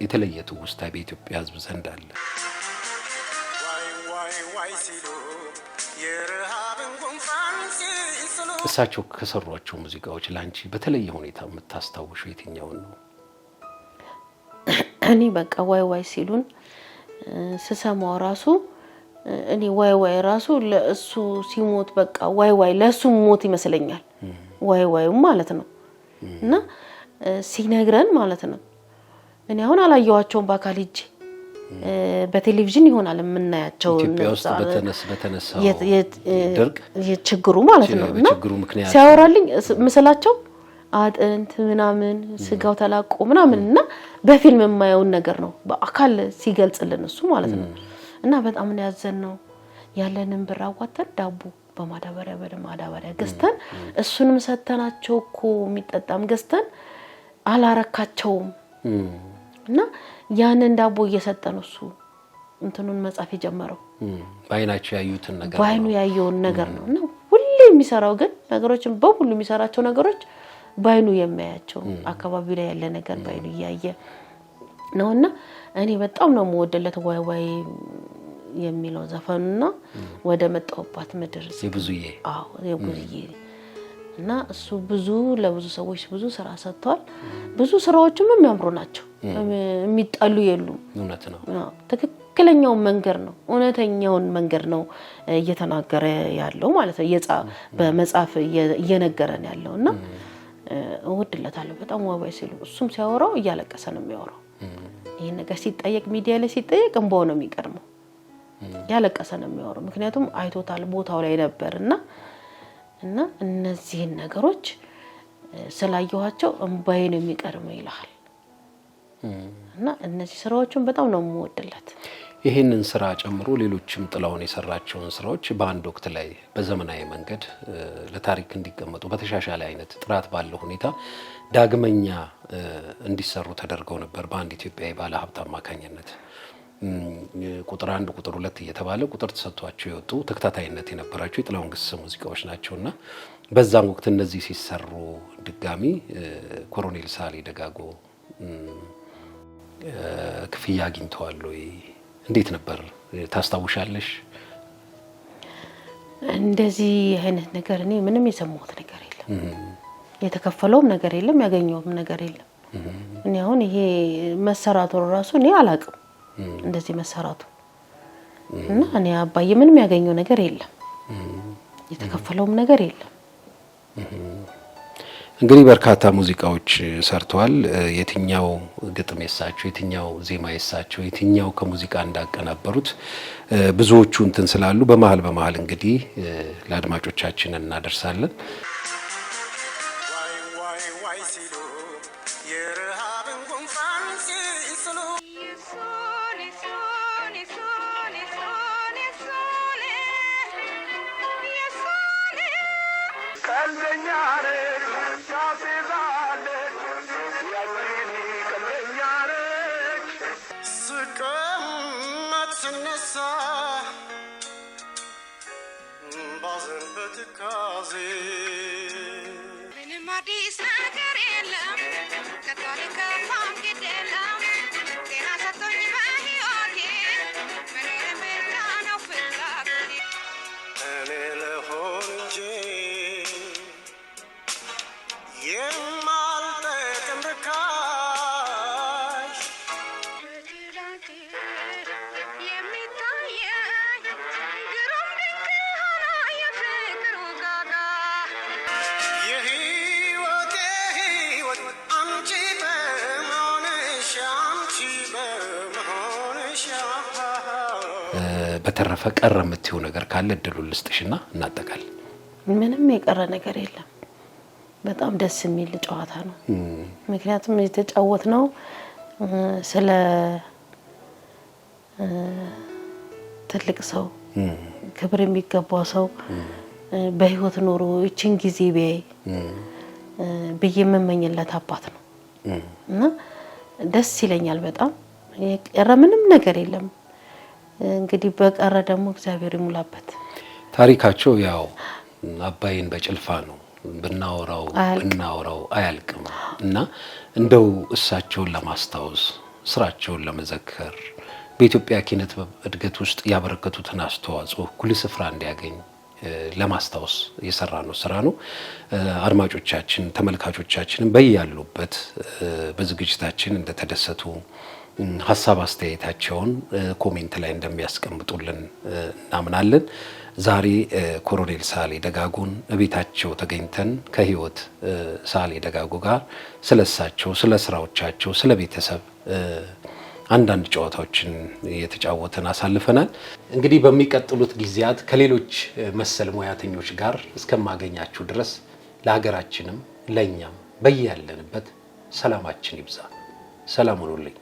የተለየ ትውስታ በኢትዮጵያ ሕዝብ ዘንድ አለ። እሳቸው ከሰሯቸው ሙዚቃዎች ላንቺ በተለየ ሁኔታ የምታስታውሽው የትኛውን ነው? እኔ በቃ ዋይ ዋይ ሲሉን ስሰማው ራሱ እኔ ዋይ ዋይ ራሱ ለእሱ ሲሞት በቃ ዋይ ዋይ ለሱ ሞት ይመስለኛል። ዋይ ዋይ ማለት ነው እና ሲነግረን ማለት ነው። እኔ አሁን አላየዋቸውም በአካል ሂጄ በቴሌቪዥን ይሆናል የምናያቸው ኢትዮጵያ ውስጥ በተነሳው ድርቅ የችግሩ ማለት ነው እና ችግሩ ምክንያት ሲያወራልኝ ምስላቸው አጥንት ምናምን ስጋው ተላቆ ምናምንና በፊልም የማየው ነገር ነው በአካል ሲገልጽልን እሱ ማለት ነው። እና በጣም ነው ያዘነው። ያለንን ብር አዋጣን ዳቦ በማዳበሪያ ገዝተን እሱንም ሰተናቸው እኮ የሚጠጣም ገዝተን አላረካቸውም። እና ያንን ዳቦ እየሰጠን እሱ እንትኑን መጻፍ የጀመረው ባይናቸው ያዩትን ነገር ባይኑ ያየውን ነገር ነው። እና ሁሌ የሚሰራው ግን ነገሮችን በሁሉ የሚሰራቸው ነገሮች ባይኑ የሚያያቸው አካባቢው ላይ ያለ ነገር ባይኑ ያየ ነውና እኔ በጣም ነው የምወደለት ዋይ ዋይ የሚለው ዘፈኑና ወደ መጣውባት ምድር የብዙዬ የብዙዬ እና እሱ ብዙ ለብዙ ሰዎች ብዙ ስራ ሰጥቷል። ብዙ ስራዎችም የሚያምሩ ናቸው። የሚጣሉ የሉም። እውነት ነው። ትክክለኛው መንገድ ነው። እውነተኛውን መንገድ ነው እየተናገረ ያለው ማለት ነው። በመጽሐፍ እየነገረን ያለውና እወድለታለሁ በጣም ዋይ ዋይ ሲሉ እሱም ሲያወራው እያለቀሰ ነው የሚያወራው። ይሄ ነገር ሲጠየቅ ሚዲያ ላይ ሲጠየቅ እንባው ነው የሚቀርመው። ያለቀሰ ነው የሚያወራው ምክንያቱም አይቶታል ቦታው ላይ ነበርና እና እነዚህን ነገሮች ስላየኋቸው እንባዬ ነው የሚቀርመው ይላል። እና እነዚህ ስራዎችን በጣም ነው የምወድለት። ይሄንን ስራ ጨምሮ ሌሎችም ጥላሁን የሰራቸውን ስራዎች በአንድ ወቅት ላይ በዘመናዊ መንገድ ለታሪክ እንዲቀመጡ በተሻሻለ አይነት ጥራት ባለው ሁኔታ ዳግመኛ እንዲሰሩ ተደርገው ነበር በአንድ ኢትዮጵያዊ ባለ ሀብት አማካኝነት። ቁጥር 1 ቁጥር 2 እየተባለ ቁጥር ተሰጥቷቸው የወጡ ተከታታይነት የነበራቸው የጥላሁን ገሰሰ ሙዚቃዎች ናቸውና በዛም ወቅት እነዚህ ሲሰሩ ድጋሚ ኮሎኔል ሳሌ ደጋጎ ክፍያ አግኝተዋል ወይ? እንዴት ነበር ታስታውሻለሽ? እንደዚህ አይነት ነገር እኔ ምንም የሰማሁት ነገር የለም። የተከፈለውም ነገር የለም፣ ያገኘውም ነገር የለም። እኔ አሁን ይሄ መሰራቱ ራሱ እኔ አላቅም እንደዚህ መሰራቱ እና እኔ አባዬ ምንም ያገኘው ነገር የለም፣ የተከፈለውም ነገር የለም። እንግዲህ በርካታ ሙዚቃዎች ሰርተዋል። የትኛው ግጥም የሳቸው፣ የትኛው ዜማ የሳቸው፣ የትኛው ከሙዚቃ እንዳቀናበሩት ብዙዎቹ እንትን ስላሉ በመሃል እንግዲህ ለአድማጮቻችን እናደርሳለን። በተረፈ ቀረ የምትይው ነገር ካለ እድሉን ልስጥሽና እናጠቃል። ምንም የቀረ ነገር የለም። በጣም ደስ የሚል ጨዋታ ነው። ምክንያቱም የተጫወትነው ስለ ትልቅ ሰው ክብር የሚገባው ሰው በህይወት ኖሮ እቺን ጊዜ ቢያይ ብዬ የምመኝለት አባት ነው እና ደስ ይለኛል በጣም። የቀረ ምንም ነገር የለም። እንግዲህ በቀረ ደግሞ እግዚአብሔር ይሙላበት። ታሪካቸው ያው አባይን በጭልፋ ነው ብናወራው አያልቅም እና እንደው እሳቸውን ለማስታወስ ስራቸውን ለመዘከር በኢትዮጵያ ኪነት እድገት ውስጥ ያበረከቱትን አስተዋጽኦ ጉልህ ስፍራ እንዲያገኝ ለማስታወስ የሰራነው ስራ ነው። አድማጮቻችን ተመልካቾቻችን በያሉበት በዝግጅታችን እንደተደሰቱ ሀሳብ አስተያየታቸውን ኮሜንት ላይ እንደሚያስቀምጡልን እናምናለን። ዛሬ ኮሎኔል ሳህሌ ደጋጎን ቤታቸው ተገኝተን ከህይወት ሳህሌ ደጋጎ ጋር ስለሳቸው፣ ስለ ስራዎቻቸው፣ ስለ ቤተሰብ አንዳንድ ጨዋታዎችን እየተጫወተን አሳልፈናል። እንግዲህ በሚቀጥሉት ጊዜያት ከሌሎች መሰል ሙያተኞች ጋር እስከማገኛችሁ ድረስ ለሀገራችንም ለኛም በያለንበት ሰላማችን ይብዛ። ሰላም ሁኑልኝ።